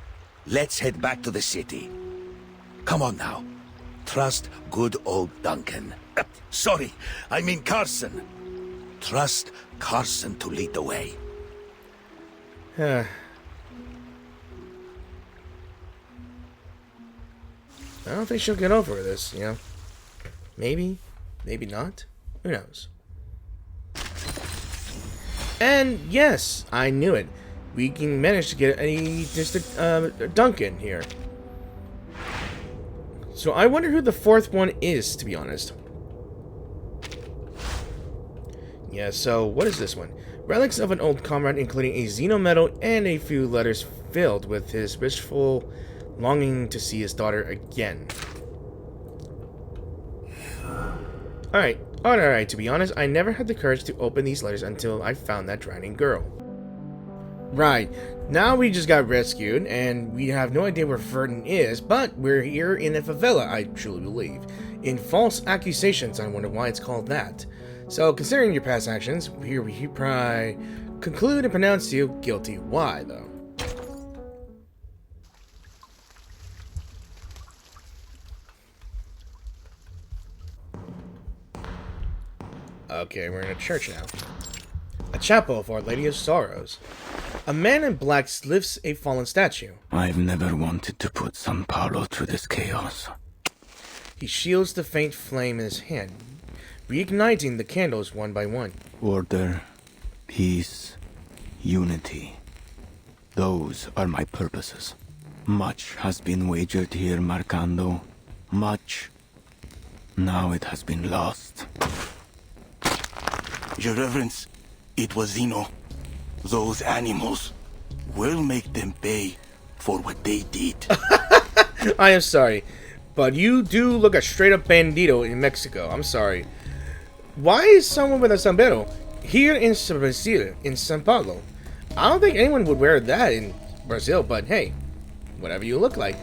Speaker 8: let's head back to the city. Come on now. Trust good old Duncan. Sorry, I mean Carson. Trust Carson to lead the way.
Speaker 1: I don't think she'll get over this, you know. Maybe, maybe not. Who knows? And yes, I knew it. We can manage to get a Duncan here. So I wonder who the fourth one is, to be honest. Yeah, so what is this one? Relics of an old comrade, including a Xeno medal and a few letters filled with his wishful longing to see his daughter again. Alright, to be honest, I never had the courage to open these letters until I found that drowning girl. Right, now we just got rescued, and we have no idea where Verdun is, but we're here in a favela, I truly believe. In false accusations, I wonder why it's called that. So, considering your past actions, here we probably conclude and pronounce you guilty. Why, though? Okay, we're in a church now. A chapel of Our Lady of Sorrows. A man in black lifts a fallen statue.
Speaker 11: I've never wanted to put San Paulo through this chaos.
Speaker 1: He shields the faint flame in his hand, reigniting the candles one by one.
Speaker 11: Order, peace, unity. Those are my purposes. Much has been wagered here, Marcando. Much. Now it has been lost.
Speaker 16: Your Reverence, it was Xeno. Those animals. We'll make them pay for what they did.
Speaker 1: I am sorry, but you do look a straight-up bandito in Mexico. I'm sorry. Why is someone with a sombrero here in Brazil, in São Paulo? I don't think anyone would wear that in Brazil, but hey, whatever you look like.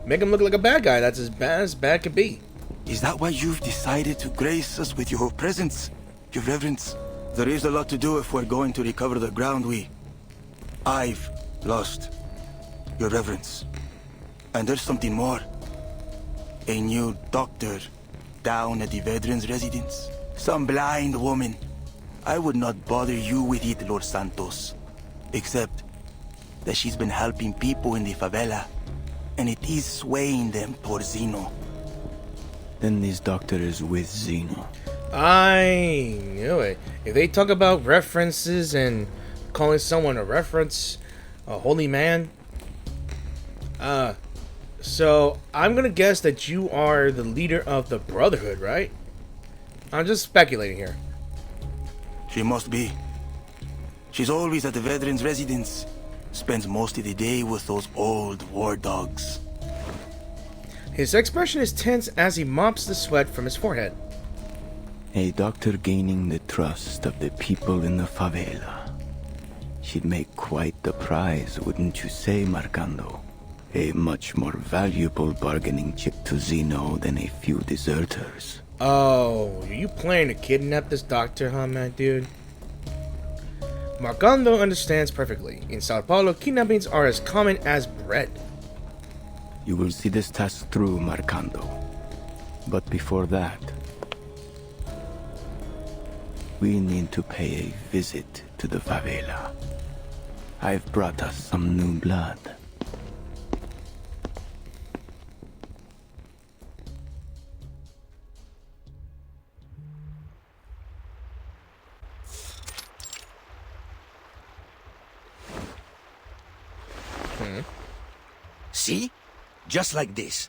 Speaker 1: Make him look like a bad guy. That's as bad can be.
Speaker 16: Is that why you've decided to grace us with your presence, Your Reverence? There is a lot to do if we're going to recover the ground I've lost, Your Reverence. And there's something more. A new doctor down at the veterans' residence. Some blind woman. I would not bother you with it, Lord Santos. Except that she's been helping people in the favela, and it is swaying them towards Xeno.
Speaker 11: Then this doctor is with Zeno.
Speaker 1: I knew it. If they talk about references and calling someone a reference, a holy man. So I'm gonna guess that you are the leader of the Brotherhood, right? I'm just speculating here.
Speaker 16: She must be. She's always at the veterans' residence. Spends most of the day with those old war dogs.
Speaker 1: His expression is tense as he mops the sweat from his forehead.
Speaker 11: A doctor gaining the trust of the people in the favela. She'd make quite the prize, wouldn't you say, Marcando? A much more valuable bargaining chip to Zeno than a few deserters.
Speaker 1: Oh, are you planning to kidnap this doctor, huh, my dude? Marcando understands perfectly. In Sao Paulo, kidnappings are as common as bread.
Speaker 11: You will see this task through, Marcando. But before that, we need to pay a visit to the favela. I've brought us some new blood.
Speaker 8: See? Just like this.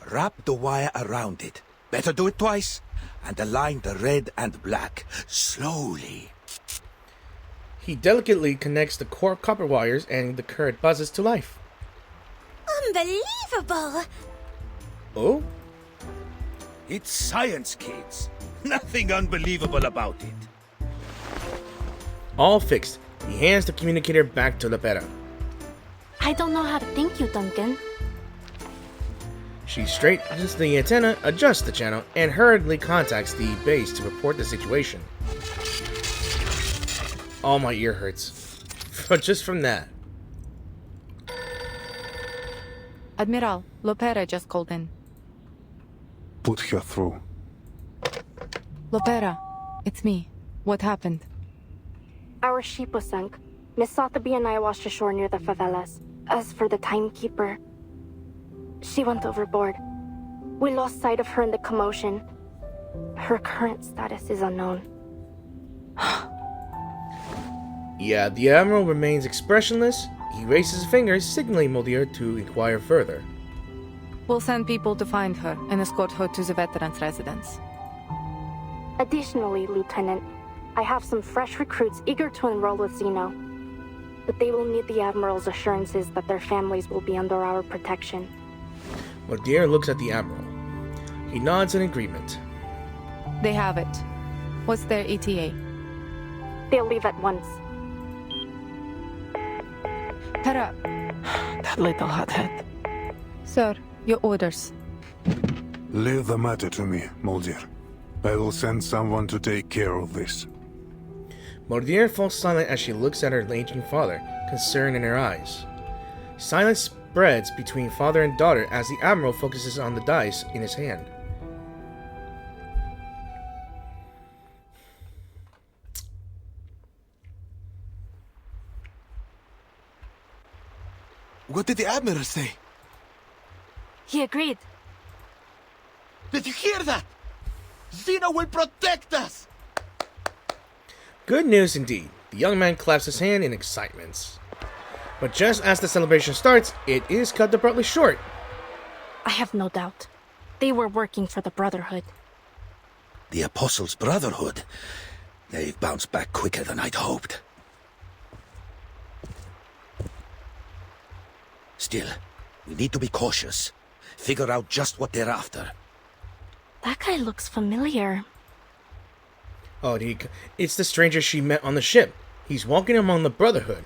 Speaker 8: Wrap the wire around it. Better do it twice. And align the red and black. Slowly.
Speaker 1: He delicately connects the core copper wires and the current buzzes to life.
Speaker 6: Unbelievable!
Speaker 1: Oh?
Speaker 8: It's science, kids. Nothing unbelievable about it.
Speaker 1: All fixed. He hands the communicator back to Lepera.
Speaker 7: I don't know how to thank you, Duncan.
Speaker 1: She straightens the antenna, adjusts the channel, and hurriedly contacts the base to report the situation. Oh, my ear hurts. Just from that.
Speaker 5: Admiral, Lopera just called in.
Speaker 3: Put her through.
Speaker 5: Lopera, it's me. What happened?
Speaker 7: Our ship was sunk. Miss Sotherby and I washed ashore near the favelas. As for the timekeeper, she went overboard. We lost sight of her in the commotion. Her current status is unknown.
Speaker 1: Yeah, the Admiral remains expressionless. He raises his fingers, signaling Moldier to inquire further.
Speaker 5: We'll send people to find her and escort her to the veterans' residence.
Speaker 7: Additionally, Lieutenant, I have some fresh recruits eager to enroll with Zeno. But they will need the Admiral's assurances that their families will be under our protection.
Speaker 1: Moldier looks at the Admiral. He nods in agreement.
Speaker 5: They have it. What's their ETA?
Speaker 7: They'll leave at once.
Speaker 5: Pera.
Speaker 4: That little hothead.
Speaker 5: Sir, your orders.
Speaker 3: Leave the matter to me, Moldier. I will send someone to take care of this.
Speaker 1: Moldier falls silent as she looks at her aging father, concern in her eyes. Silence spreads between father and daughter as the Admiral focuses on the dice in his hand.
Speaker 14: What did the Admiral say?
Speaker 7: He agreed.
Speaker 14: Did you hear that? Zeno will protect us!
Speaker 1: Good news indeed. The young man claps his hand in excitement. But just as the celebration starts, it is cut abruptly short.
Speaker 7: I have no doubt. They were working for the Brotherhood.
Speaker 8: The Apostles Brotherhood? They've bounced back quicker than I'd hoped. Still, we need to be cautious. Figure out just what they're after.
Speaker 7: That guy looks familiar.
Speaker 1: Oh, it's the stranger she met on the ship. He's walking among the Brotherhood.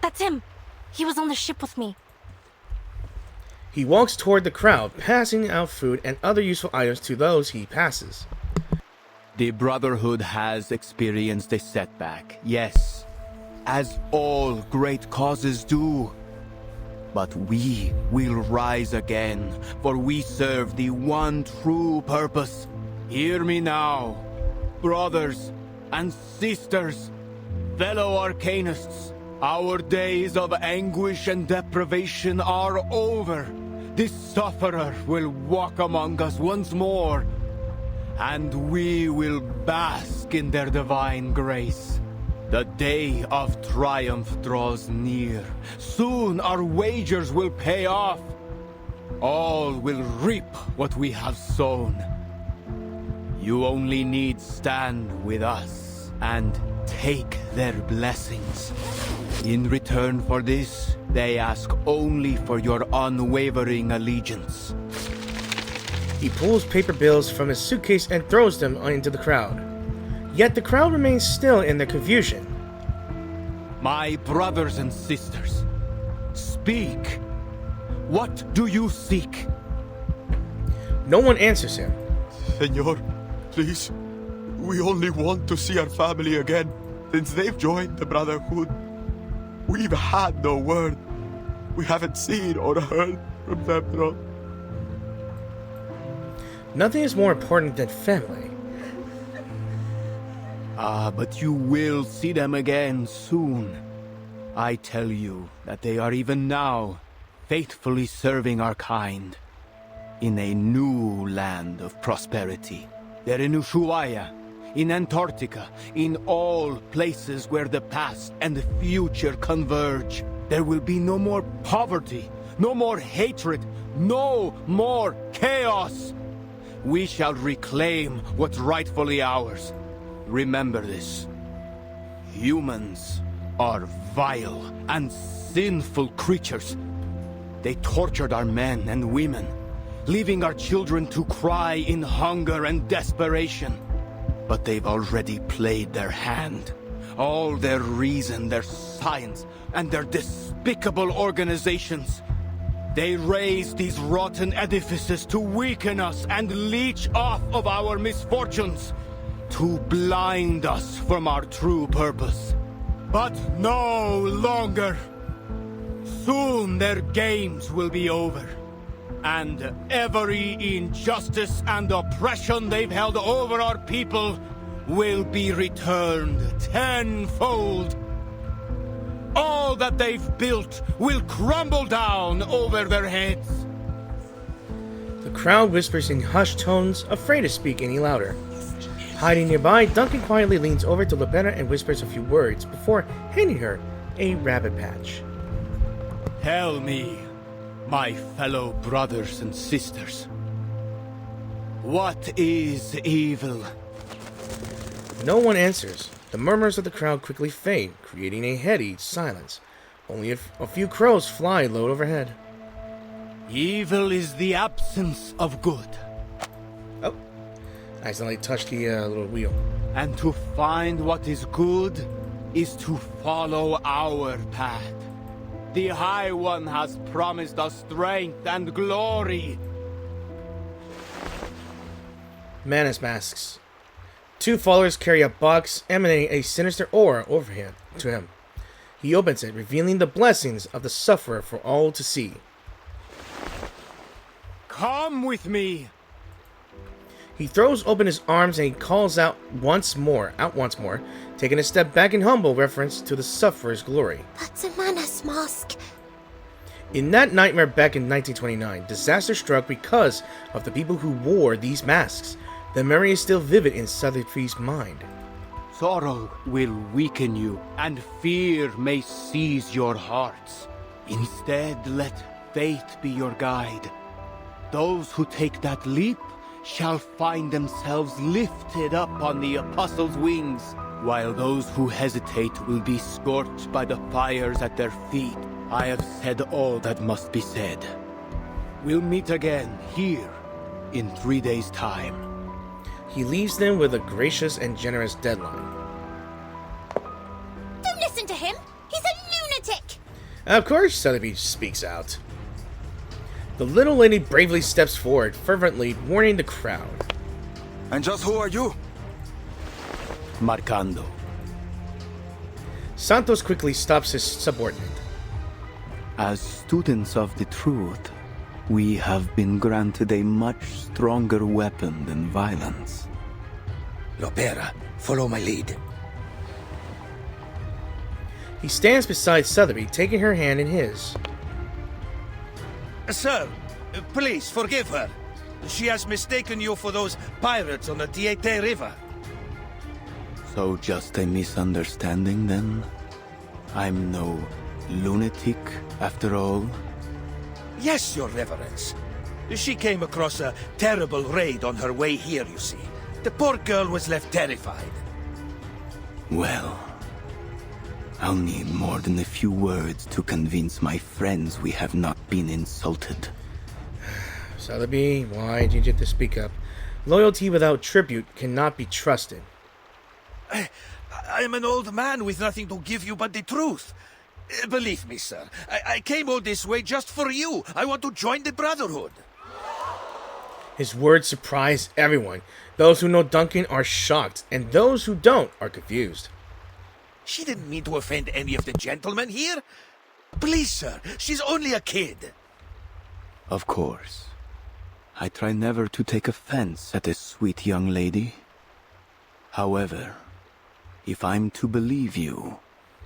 Speaker 7: That's him. He was on the ship with me.
Speaker 1: He walks toward the crowd, passing out food and other useful items to those he passes.
Speaker 11: The Brotherhood has experienced a setback, yes, as all great causes do. But we will rise again, for we serve the one true purpose. Hear me now, brothers and sisters, fellow arcanists. Our days of anguish and deprivation are over.
Speaker 17: this sufferer will walk among us once more, and we will bask in their divine grace. The day of triumph draws near. Soon our wagers will pay off. All will reap what we have sown. You only need stand with us and take their blessings. In return for this, they ask only for your unwavering allegiance.
Speaker 1: He pulls paper bills from his suitcase and throws them into the crowd. Yet the crowd remains still in their confusion.
Speaker 17: My brothers and sisters, speak. What do you seek?
Speaker 1: No one answers him.
Speaker 14: Senor, please. We only want to see our family again. Since they've joined the Brotherhood, we've had no word. We haven't seen or heard from them at all.
Speaker 1: Nothing is more important than family.
Speaker 17: But you will see them again soon. I tell you that they are even now faithfully serving our kind in a new land of prosperity. They're in Ushuaia, in Antarctica, in all places where the past and the future converge. There will be no more poverty, no more hatred, no more chaos. We shall reclaim what's rightfully ours. Remember this. Humans are vile and sinful creatures. They tortured our men and women, leaving our children to cry in hunger and desperation. But they've already played their hand. All their reason, their science, and their despicable organizations. They raised these rotten edifices to weaken us and leech off of our misfortunes, to blind us from our true purpose. But no longer. Soon their games will be over, and every injustice and oppression they've held over our people will be returned tenfold. All that they've built will crumble down over their heads.
Speaker 1: The crowd whispers in hushed tones, afraid to speak any louder. Hiding nearby, Duncan quietly leans over to Lopera and whispers a few words before handing her a rabbit patch.
Speaker 17: Tell me, my fellow brothers and sisters, what is evil?
Speaker 1: No one answers. The murmurs of the crowd quickly fade, creating a heady silence. Only a few crows fly low overhead.
Speaker 17: Evil is the absence of good.
Speaker 1: Oh, I accidentally touched the little wheel.
Speaker 17: And to find what is good is to follow our path. The High One has promised us strength and glory.
Speaker 1: Manus masks. Two followers carry a box emanating a sinister aura over him to him. He opens it, revealing the blessings of the sufferer for all to see.
Speaker 17: Come with me.
Speaker 1: He throws open his arms and he calls out once more, taking a step back in humble reference to the sufferer's glory.
Speaker 6: That's a Manus mask.
Speaker 1: In that nightmare back in 1929, disaster struck because of the people who wore these masks. The memory is still vivid in Sotherby's mind.
Speaker 17: Sorrow will weaken you, and fear may seize your hearts. Instead, let faith be your guide. Those who take that leap shall find themselves lifted up on the Apostles' wings, while those who hesitate will be scorched by the fires at their feet. I have said all that must be said. We'll meet again here in 3 days' time.
Speaker 1: He leaves them with a gracious and generous deadline.
Speaker 6: Don't listen to him! He's a lunatic!
Speaker 1: Of course, Sotherby speaks out. The little lady bravely steps forward, fervently warning the crowd.
Speaker 16: And just who are you?
Speaker 17: Marcando.
Speaker 1: Santos quickly stops his subordinate.
Speaker 11: As students of the truth, we have been granted a much stronger weapon than violence.
Speaker 8: Lopera, follow my lead.
Speaker 1: He stands beside Sotherby, taking her hand in his.
Speaker 13: Sir,
Speaker 8: Please, forgive her. She has mistaken you for those pirates on the Tiete River.
Speaker 11: So just a misunderstanding then? I'm no lunatic after all?
Speaker 8: Yes, Your Reverence. She came across a terrible raid on her way here, you see. The poor girl was left terrified.
Speaker 11: Well, I'll need more than a few words to convince my friends we have not been insulted.
Speaker 1: Sotherby, why did you have to speak up? Loyalty without tribute cannot be trusted.
Speaker 8: I'm an old man with nothing to give you but the truth. Believe me, sir, I came all this way just for you. I want to join the Brotherhood.
Speaker 1: His words surprise everyone. Those who know Duncan are shocked, and those who don't are confused.
Speaker 8: She didn't mean to offend any of the gentlemen here. Please, sir, she's only a kid.
Speaker 11: Of course. I try never to take offense at a sweet young lady. However, if I'm to believe you,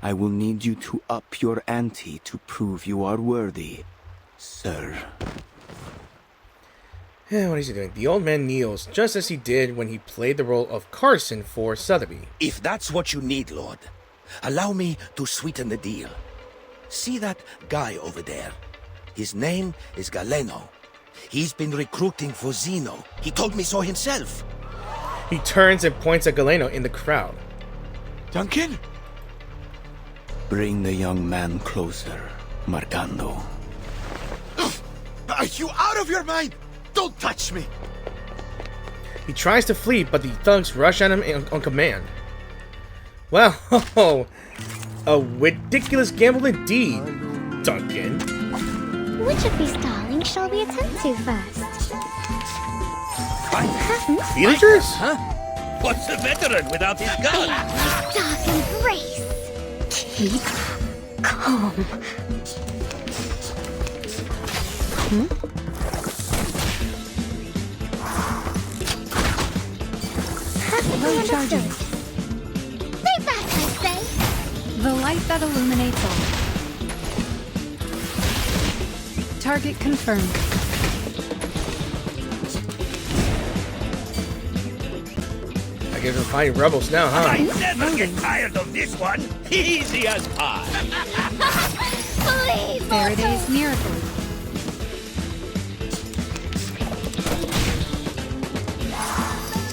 Speaker 11: I will need you to up your ante to prove you are worthy, sir.
Speaker 1: What is he doing? The old man kneels, just as he did when he played the role of Carson for Sotherby.
Speaker 8: If that's what you need, Lord, allow me to sweeten the deal. See that guy over there? His name is Galeno. He's been recruiting for Zeno. He told me so himself.
Speaker 1: He turns and points at Galeno in the crowd.
Speaker 14: Duncan?
Speaker 11: Bring the young man closer, Marcando.
Speaker 14: Are you out of your mind? Don't touch me!
Speaker 1: He tries to flee, but the thugs rush at him on command. Well, a ridiculous gamble indeed, Duncan.
Speaker 10: Which of these darlings shall we attend to first?
Speaker 1: Villagers?
Speaker 8: Huh? What's a veteran without his gun?
Speaker 10: Dark embrace. Keep calm.
Speaker 12: Low charging.
Speaker 10: Stay back, I say.
Speaker 12: The light that illuminates all. Target confirmed.
Speaker 1: I guess we're fighting rebels now, huh?
Speaker 8: I never get tired of this one. Easy as pie.
Speaker 10: Please,
Speaker 12: Faraday's miracle.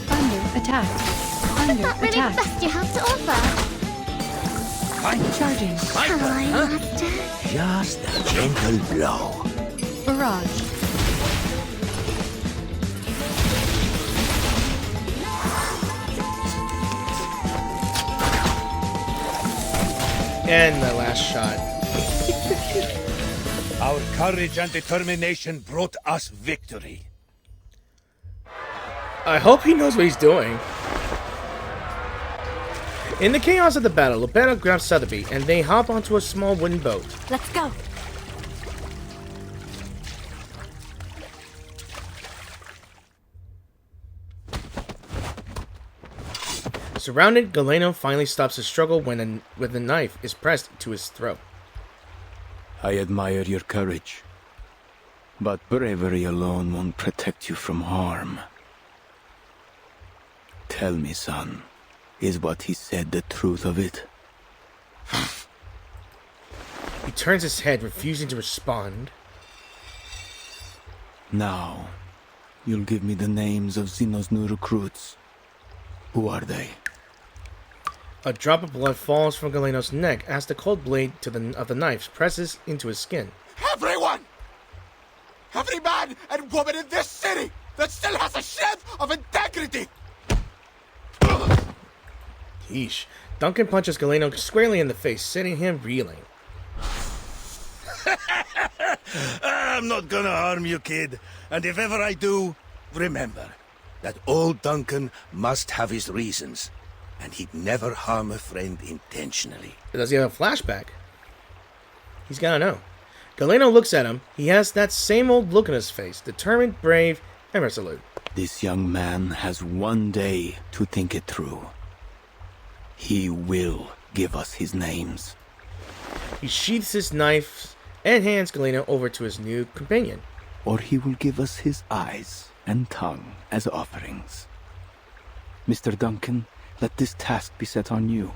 Speaker 12: Under attack. Under
Speaker 10: not really
Speaker 12: attack.
Speaker 10: the best you have to offer.
Speaker 12: Charging.
Speaker 10: Hi, Master.
Speaker 8: Just a gentle blow.
Speaker 12: Barrage.
Speaker 1: And the last shot.
Speaker 8: Our courage and determination brought us victory.
Speaker 1: I hope he knows what he's doing. In the chaos of the battle, Lopera grabs Sotherby, and they hop onto a small wooden boat.
Speaker 7: Let's go.
Speaker 1: Surrounded, Galeno finally stops his struggle when a knife is pressed to his throat.
Speaker 11: I admire your courage, but bravery alone won't protect you from harm. Tell me, son, is what he said the truth of it?
Speaker 1: He turns his head, refusing to respond.
Speaker 11: Now, you'll give me the names of Zeno's new recruits. Who are they?
Speaker 1: A drop of blood falls from Galeno's neck as the cold blade of the knife presses into his skin.
Speaker 14: Everyone! Every man and woman in this city that still has a shred of integrity!
Speaker 1: Yeesh. Duncan punches Galeno squarely in the face, sending him reeling.
Speaker 8: I'm not gonna harm you, kid. And if ever I do, remember that old Duncan must have his reasons. And he'd never harm a friend intentionally.
Speaker 1: Does he have a flashback? He's gotta know. Galeno looks at him. He has that same old look on his face. Determined, brave, and resolute.
Speaker 11: This young man has one day to think it through. He will give us his names.
Speaker 1: He sheaths his knife and hands Galeno over to his new companion.
Speaker 11: or he will give us his eyes and tongue as offerings. Mr. Duncan, let this task be set on you.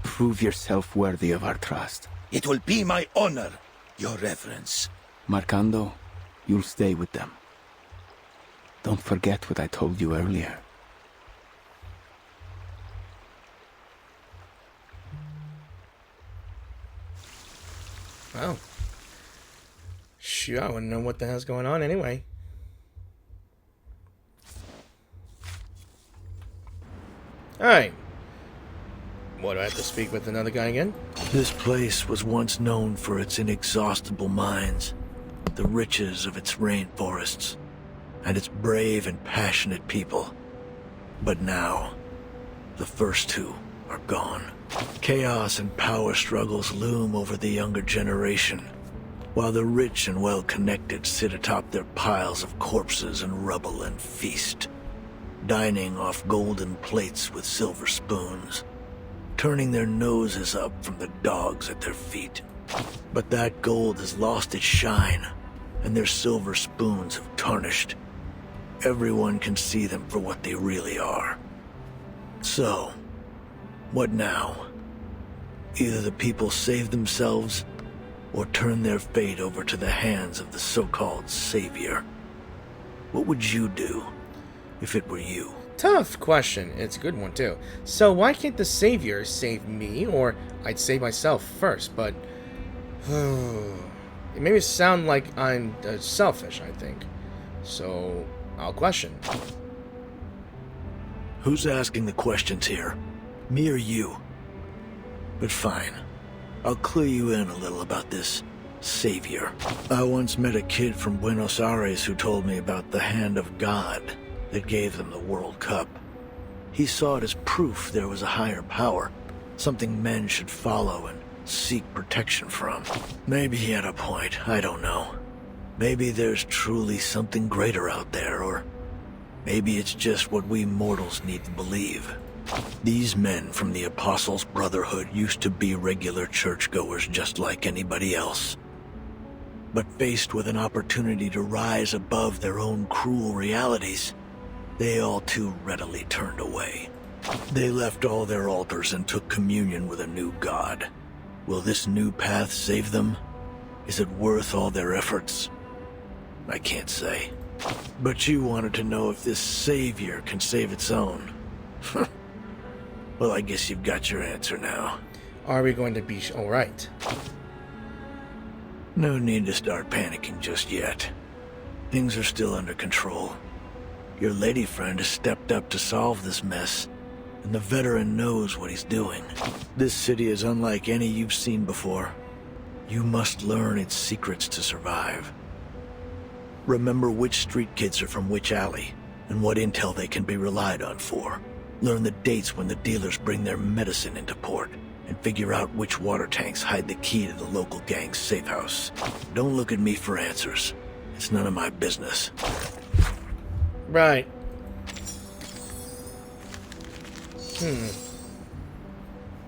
Speaker 11: Prove yourself worthy of our trust.
Speaker 8: It will be my honor, Your Reverence.
Speaker 11: Marcando, you'll stay with them. Don't forget what I told you earlier.
Speaker 1: Well, shoot, I wouldn't know what the hell's going on anyway. Alright. What, do I have to speak with another guy again?
Speaker 13: This place was once known for its inexhaustible mines, the riches of its rainforests, and its brave and passionate people. But now, the first two are gone. Chaos and power struggles loom over the younger generation, while the rich and well-connected sit atop their piles of corpses and rubble and feast, dining off golden plates with silver spoons, turning their noses up from the dogs at their feet. But that gold has lost its shine, and their silver spoons have tarnished. Everyone can see them for what they really are. So, what now? Either the people save themselves, or turn their fate over to the hands of the so-called savior. What would you do if it were you?
Speaker 1: Tough question. It's a good one, too. So why can't the savior save me, or I'd save myself first, but... it made me sound like I'm selfish, I think. So, I'll question.
Speaker 13: Who's asking the questions here? Me or you? But fine. I'll clue you in a little about this savior. I once met a kid from Buenos Aires who told me about the hand of God that gave them the World Cup. He saw it as proof there was a higher power, something men should follow and seek protection from. Maybe he had a point, I don't know. Maybe there's truly something greater out there, or maybe it's just what we mortals need to believe. These men from the Apostles Brotherhood used to be regular churchgoers just like anybody else. But faced with an opportunity to rise above their own cruel realities, they all too readily turned away. They left all their altars and took communion with a new god. Will this new path save them? Is it worth all their efforts? I can't say. But you wanted to know if this savior can save its own. Well, I guess you've got your answer now.
Speaker 1: Are we going to be alright?
Speaker 13: No need to start panicking just yet. Things are still under control. Your lady friend has stepped up to solve this mess, and the veteran knows what he's doing. This city is unlike any you've seen before. You must learn its secrets to survive. Remember which street kids are from which alley, and what intel they can be relied on for. Learn the dates when the dealers bring their medicine into port, and figure out which water tanks hide the key to the local gang's safe house. Don't look at me for answers. It's none of my business.
Speaker 1: Right.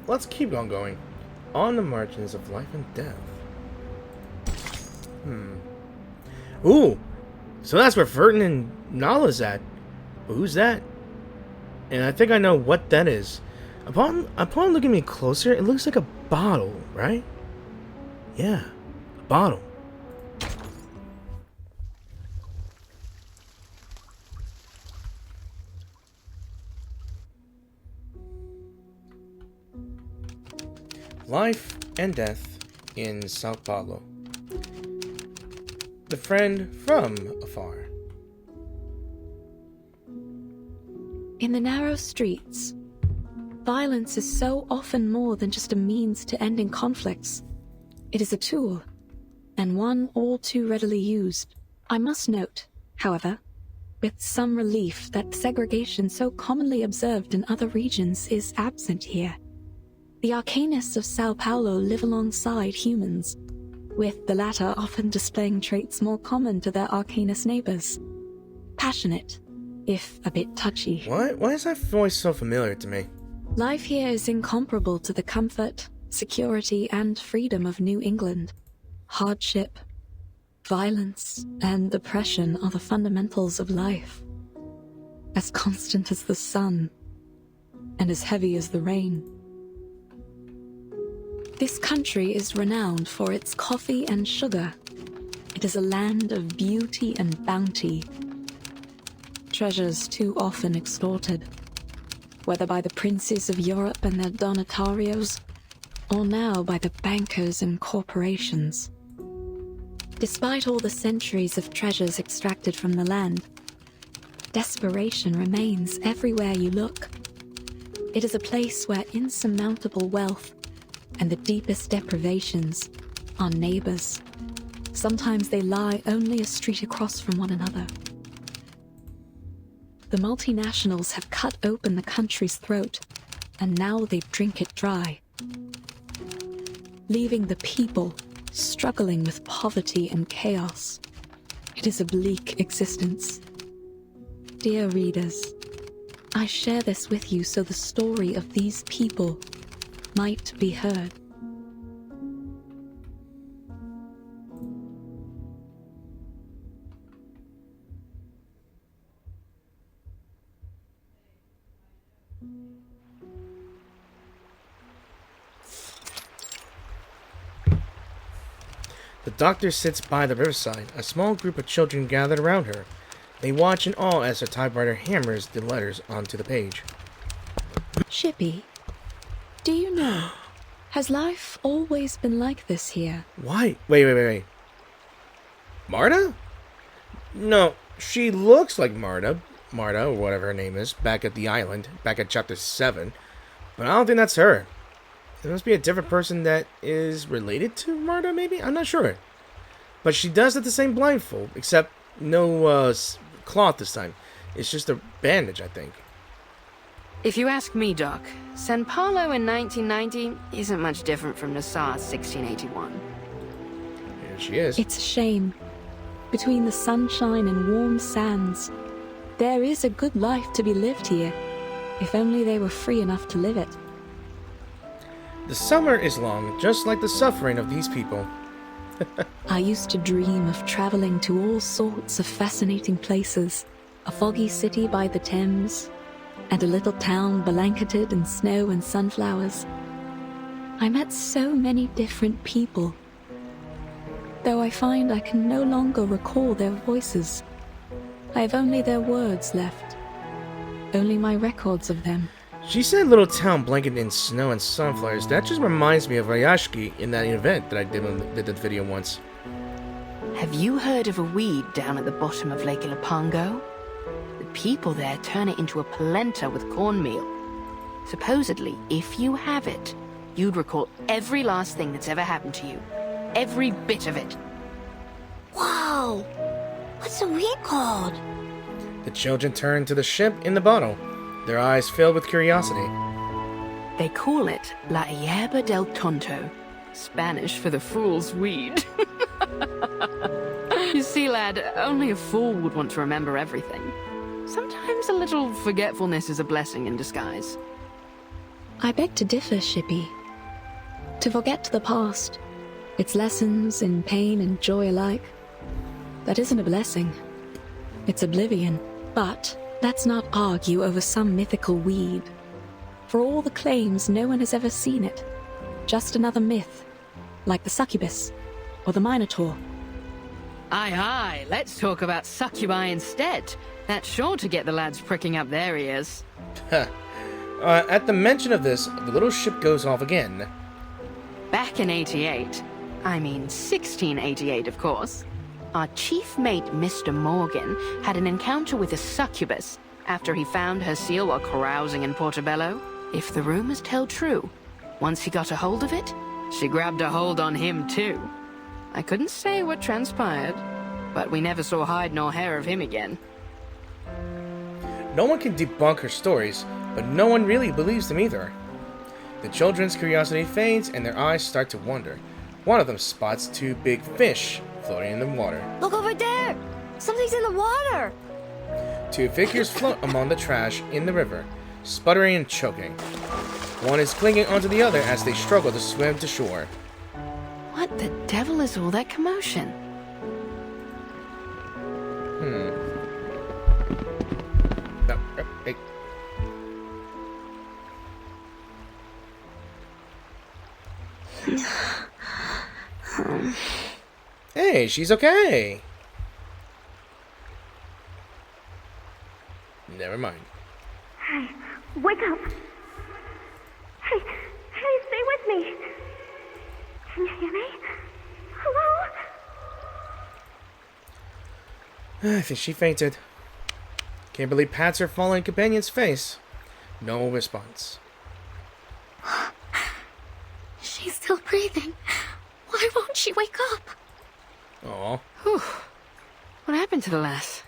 Speaker 1: Let's keep on going. On the margins of life and death. Ooh! So that's where Ferdinand Nala's at. But who's that? And I think I know what that is. Upon looking at me closer, it looks like a bottle, right? Yeah, a bottle. Life and death in Sao Paulo. The friend from afar.
Speaker 18: In the narrow streets, violence is so often more than just a means to ending conflicts. It is a tool, and one all too readily used. I must note, however, with some relief that segregation so commonly observed in other regions is absent here. The arcanists of Sao Paulo live alongside humans, with the latter often displaying traits more common to their arcanist neighbors. Passionate, if a bit touchy.
Speaker 1: What? Why is that voice so familiar to me?
Speaker 18: Life here is incomparable to the comfort, security, and freedom of New England. Hardship, Violence and oppression are the fundamentals of life. As constant as the sun, and as heavy as the rain. This country is renowned for its coffee and sugar. It is a land of beauty and bounty. Treasures too often extorted, whether by the princes of Europe and their donatarios, or now by the bankers and corporations. Despite all the centuries of treasures extracted from the land, desperation remains everywhere you look. It is a place where insurmountable wealth and the deepest deprivations are neighbors. Sometimes they lie only a street across from one another. The multinationals have cut open the country's throat, and now they drink it dry, leaving the people struggling with poverty and chaos. It is a bleak existence. Dear readers, I share this with you so the story of these people might be heard.
Speaker 1: The doctor sits by the riverside. A small group of children gathered around her. They watch in awe as her typewriter hammers the letters onto the page.
Speaker 18: Shippy, do you know, has life always been like this here?
Speaker 1: Why? Wait. Marta? No, she looks like Marta, or whatever her name is, back at the island, back at chapter 7. But I don't think that's her. It must be a different person that is related to Marta, maybe? I'm not sure. But she does have the same blindfold, except no cloth this time. It's just a bandage, I think.
Speaker 19: If you ask me, Doc, San Paulo in 1990 isn't much different from Nassau 1681.
Speaker 1: Here she is.
Speaker 18: It's a shame. Between the sunshine and warm sands, there is a good life to be lived here, if only they were free enough to live it.
Speaker 1: The summer is long, just like the suffering of these people.
Speaker 18: I used to dream of traveling to all sorts of fascinating places. A foggy city by the Thames, and a little town blanketed in snow and sunflowers. I met so many different people, though I find I can no longer recall their voices. I have only their words left, only my records of them.
Speaker 1: She said little town blanketed in snow and sunflowers. That just reminds me of Ayashki in that event that I did the video once.
Speaker 19: Have you heard of a weed down at the bottom of Lake Ilapongo? The people there turn it into a polenta with cornmeal. Supposedly, if you have it, you'd recall every last thing that's ever happened to you. Every bit of it.
Speaker 6: Wow! What's the weed called?
Speaker 1: The children turn to the ship in the bottle, their eyes filled with curiosity.
Speaker 19: They call it La Hierba del Tonto, Spanish for the fool's weed. You see, lad, only a fool would want to remember everything. Sometimes a little forgetfulness is a blessing in disguise.
Speaker 18: I beg to differ, Shippy. To forget the past, its lessons in pain and joy alike, that isn't a blessing. It's oblivion. But let's not argue over some mythical weed. For all the claims, no one has ever seen it. Just another myth, like the succubus or the minotaur.
Speaker 19: Aye, let's talk about succubi instead. That's sure to get the lads pricking up their ears.
Speaker 1: At the mention of this, the little ship goes off again.
Speaker 19: Back in 1688, of course, our chief mate, Mr. Morgan, had an encounter with a succubus after he found her seal while carousing in Portobello. If the rumors tell true, once he got a hold of it, she grabbed a hold on him too. I couldn't say what transpired, but we never saw hide nor hair of him again.
Speaker 1: No one can debunk her stories, but no one really believes them either. The children's curiosity fades and their eyes start to wonder. One of them spots two big fish floating in the water.
Speaker 6: Look over there! Something's in the water!
Speaker 1: Two figures float among the trash in the river, sputtering and choking. One is clinging onto the other as they struggle to swim to shore.
Speaker 19: What the devil is all that commotion?
Speaker 1: No, hey. Hey, she's okay. Never mind.
Speaker 10: Hey, wake up! Hey, stay with me! Can you hear me? Hello?
Speaker 1: I think she fainted. Kimberly pats her fallen companion's face. No response.
Speaker 10: She's still breathing. Why won't she wake up?
Speaker 1: Aw.
Speaker 19: What happened to the lass?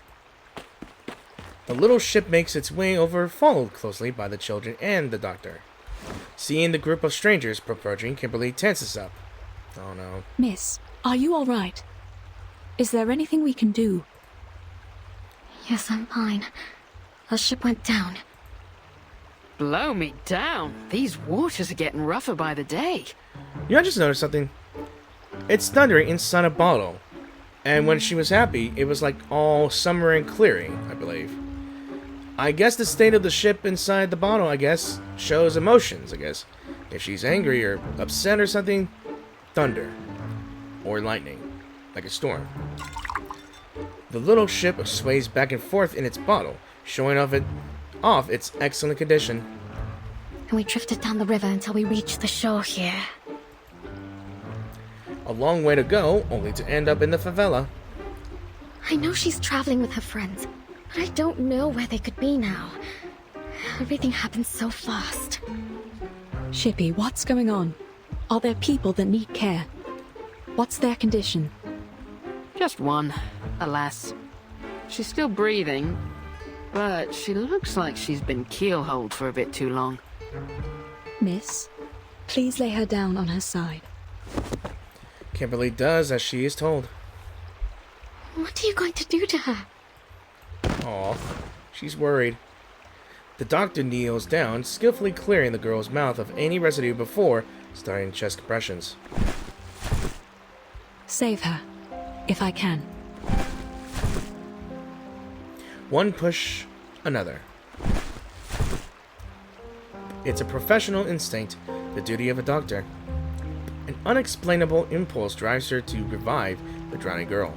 Speaker 1: The little ship makes its way over, followed closely by the children and the doctor. Seeing the group of strangers approaching, Kimberly tenses up. Oh no.
Speaker 18: Miss, are you all right? Is there anything we can do?
Speaker 10: Yes, I'm fine. The ship went down.
Speaker 19: Blow me down. These waters are getting rougher by the day.
Speaker 1: You know, I just noticed something. It's thundering inside a bottle. And when she was happy, it was like all summer and clearing, I believe. I guess the state of the ship inside the bottle, I guess, shows emotions, I guess. If she's angry or upset or something, thunder. Or lightning. Like a storm. The little ship sways back and forth in its bottle, showing off its excellent condition.
Speaker 10: And we drifted down the river until we reached the shore here.
Speaker 1: A long way to go, only to end up in the favela.
Speaker 10: I know she's traveling with her friends, but I don't know where they could be now. Everything happened so fast.
Speaker 18: Shippy, what's going on? Are there people that need care? What's their condition?
Speaker 19: Just one, alas. She's still breathing, but she looks like she's been keelholed for a bit too long.
Speaker 18: Miss, please lay her down on her side.
Speaker 1: Kimberly does as she is told.
Speaker 10: What are you going to do to her?
Speaker 1: Aw, she's worried. The doctor kneels down, skillfully clearing the girl's mouth of any residue before starting chest compressions.
Speaker 18: Save her, if I can.
Speaker 1: One push, another. It's a professional instinct, the duty of a doctor. An unexplainable impulse drives her to revive the drowning girl.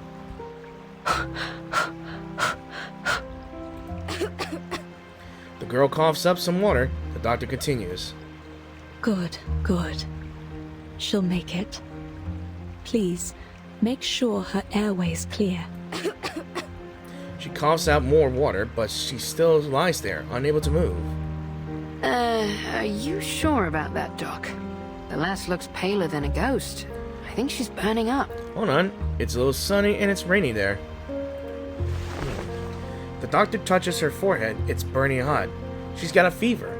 Speaker 1: The girl coughs up some water. The doctor continues.
Speaker 18: Good, good. She'll make it. Please, make sure her airway's clear.
Speaker 1: She coughs out more water, but she still lies there, unable to move.
Speaker 19: Are you sure about that, Doc? The lass looks paler than a ghost. I think she's burning up.
Speaker 1: Hold on. It's a little sunny and it's rainy there. The doctor touches her forehead. It's burning hot. She's got a fever.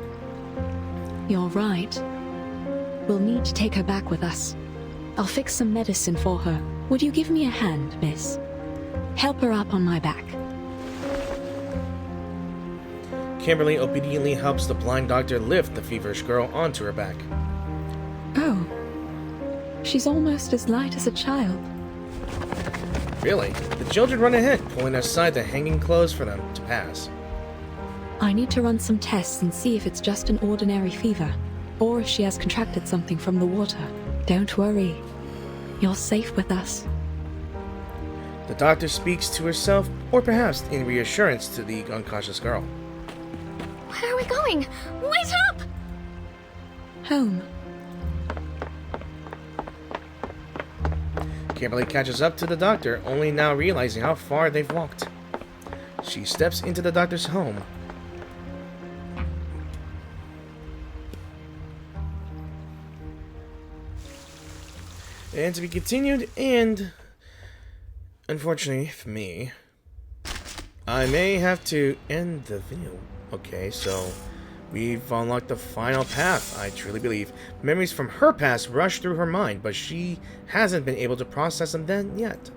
Speaker 18: You're right. We'll need to take her back with us. I'll fix some medicine for her. Would you give me a hand, miss? Help her up on my back.
Speaker 1: Kimberly obediently helps the blind doctor lift the feverish girl onto her back.
Speaker 18: Oh. She's almost as light as a child.
Speaker 1: Really? The children run ahead, pulling aside the hanging clothes for them to pass.
Speaker 18: I need to run some tests and see if it's just an ordinary fever, or if she has contracted something from the water. Don't worry. You're safe with us.
Speaker 1: The doctor speaks to herself, or perhaps in reassurance to the unconscious girl.
Speaker 10: Where are we going? Wait up!
Speaker 18: Home.
Speaker 1: Kimberly catches up to the doctor, only now realizing how far they've walked. She steps into the doctor's home. And to be continued, and unfortunately for me, I may have to end the video. Okay, so we've unlocked the final path, I truly believe. Memories from her past rush through her mind, but she hasn't been able to process them then yet.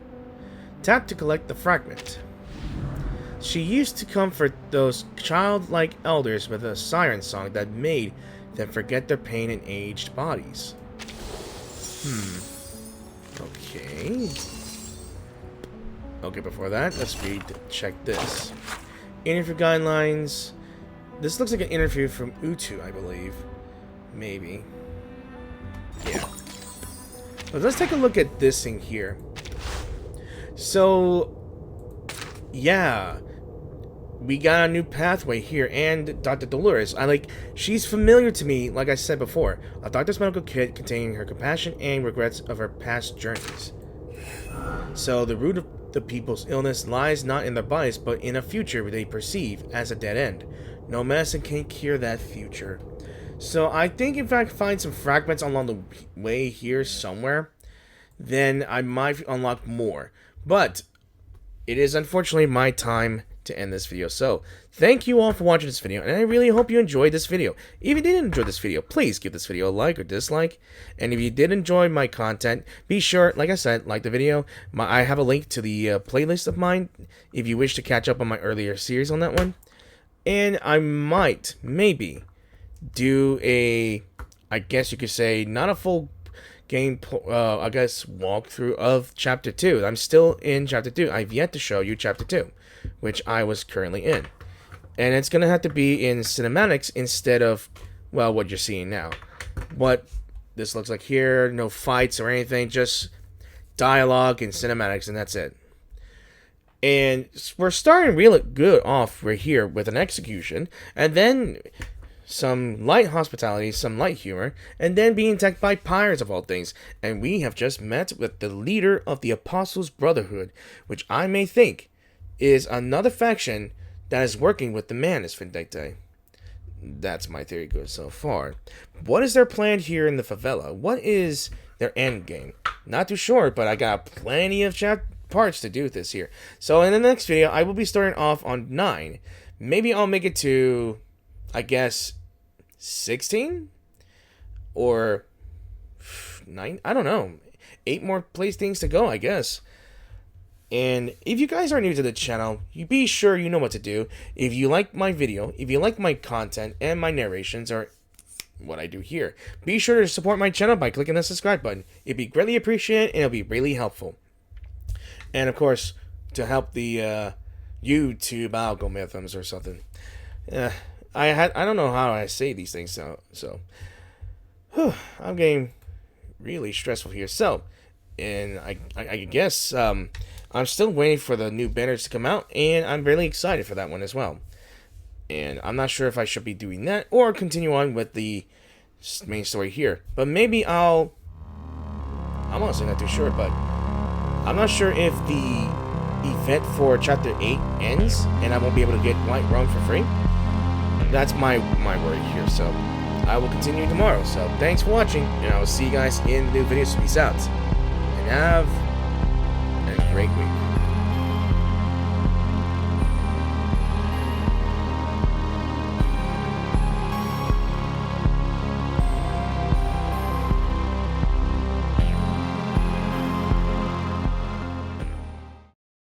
Speaker 1: Tap to collect the fragment. She used to comfort those childlike elders with a siren song that made them forget their pain in aged bodies. Okay. Okay, before that, let's check this. Interview guidelines. This looks like an interview from Utu, I believe. Maybe. Yeah. But let's take a look at this thing here. So, yeah. We got a new pathway here, and Dr. Dolores. She's familiar to me, like I said before. A doctor's medical kit containing her compassion and regrets of her past journeys. So, the root of the people's illness lies not in their bodies, but in a future they perceive as a dead end. No medicine can cure that future. So, I think if I find some fragments along the way here somewhere, then I might unlock more. But, it is unfortunately my time to end this video. So, thank you all for watching this video, and I really hope you enjoyed this video. If you did enjoy this video, please give this video a like or dislike. And if you did enjoy my content, be sure, like I said, like the video. I have a link to the playlist of mine if you wish to catch up on my earlier series on that one. And I might, maybe, do a, I guess you could say, not a full game, I guess, walkthrough of Chapter 2. I'm still in Chapter 2. I've yet to show you Chapter 2, which I was currently in. And it's going to have to be in cinematics instead of, well, what you're seeing now. What this looks like here, no fights or anything, just dialogue and cinematics, and that's it. And we're starting really good off right here with an execution, and then some light hospitality, some light humor, and then being attacked by pirates of all things. And we have just met with the leader of the Apostles Brotherhood, which I may think is another faction that is working with the Manus Vindictae. That's my theory good so far. What is their plan here in the favela? What is their end game? Not too sure, but I got plenty of parts to do with this here. So in the next video, I will be starting off on 9. Maybe I'll make it to, I guess, 16? Or 9? I don't know. 8 more place things to go, I guess. And if you guys are new to the channel, you be sure you know what to do. If you like my video, if you like my content and my narrations or what I do here, be sure to support my channel by clicking the subscribe button. It'd be greatly appreciated and it'll be really helpful. And of course, to help the YouTube algorithms or something. I don't know how I say these things, so I'm getting really stressful here. So, and I guess I'm still waiting for the new banners to come out, and I'm really excited for that one as well. And I'm not sure if I should be doing that or continue on with the main story here. But maybe I'm honestly not too sure, but I'm not sure if the event for Chapter 8 ends and I won't be able to get White Rum for free. That's my worry here, so I will continue tomorrow. So thanks for watching, and I will see you guys in new videos. Peace out, and have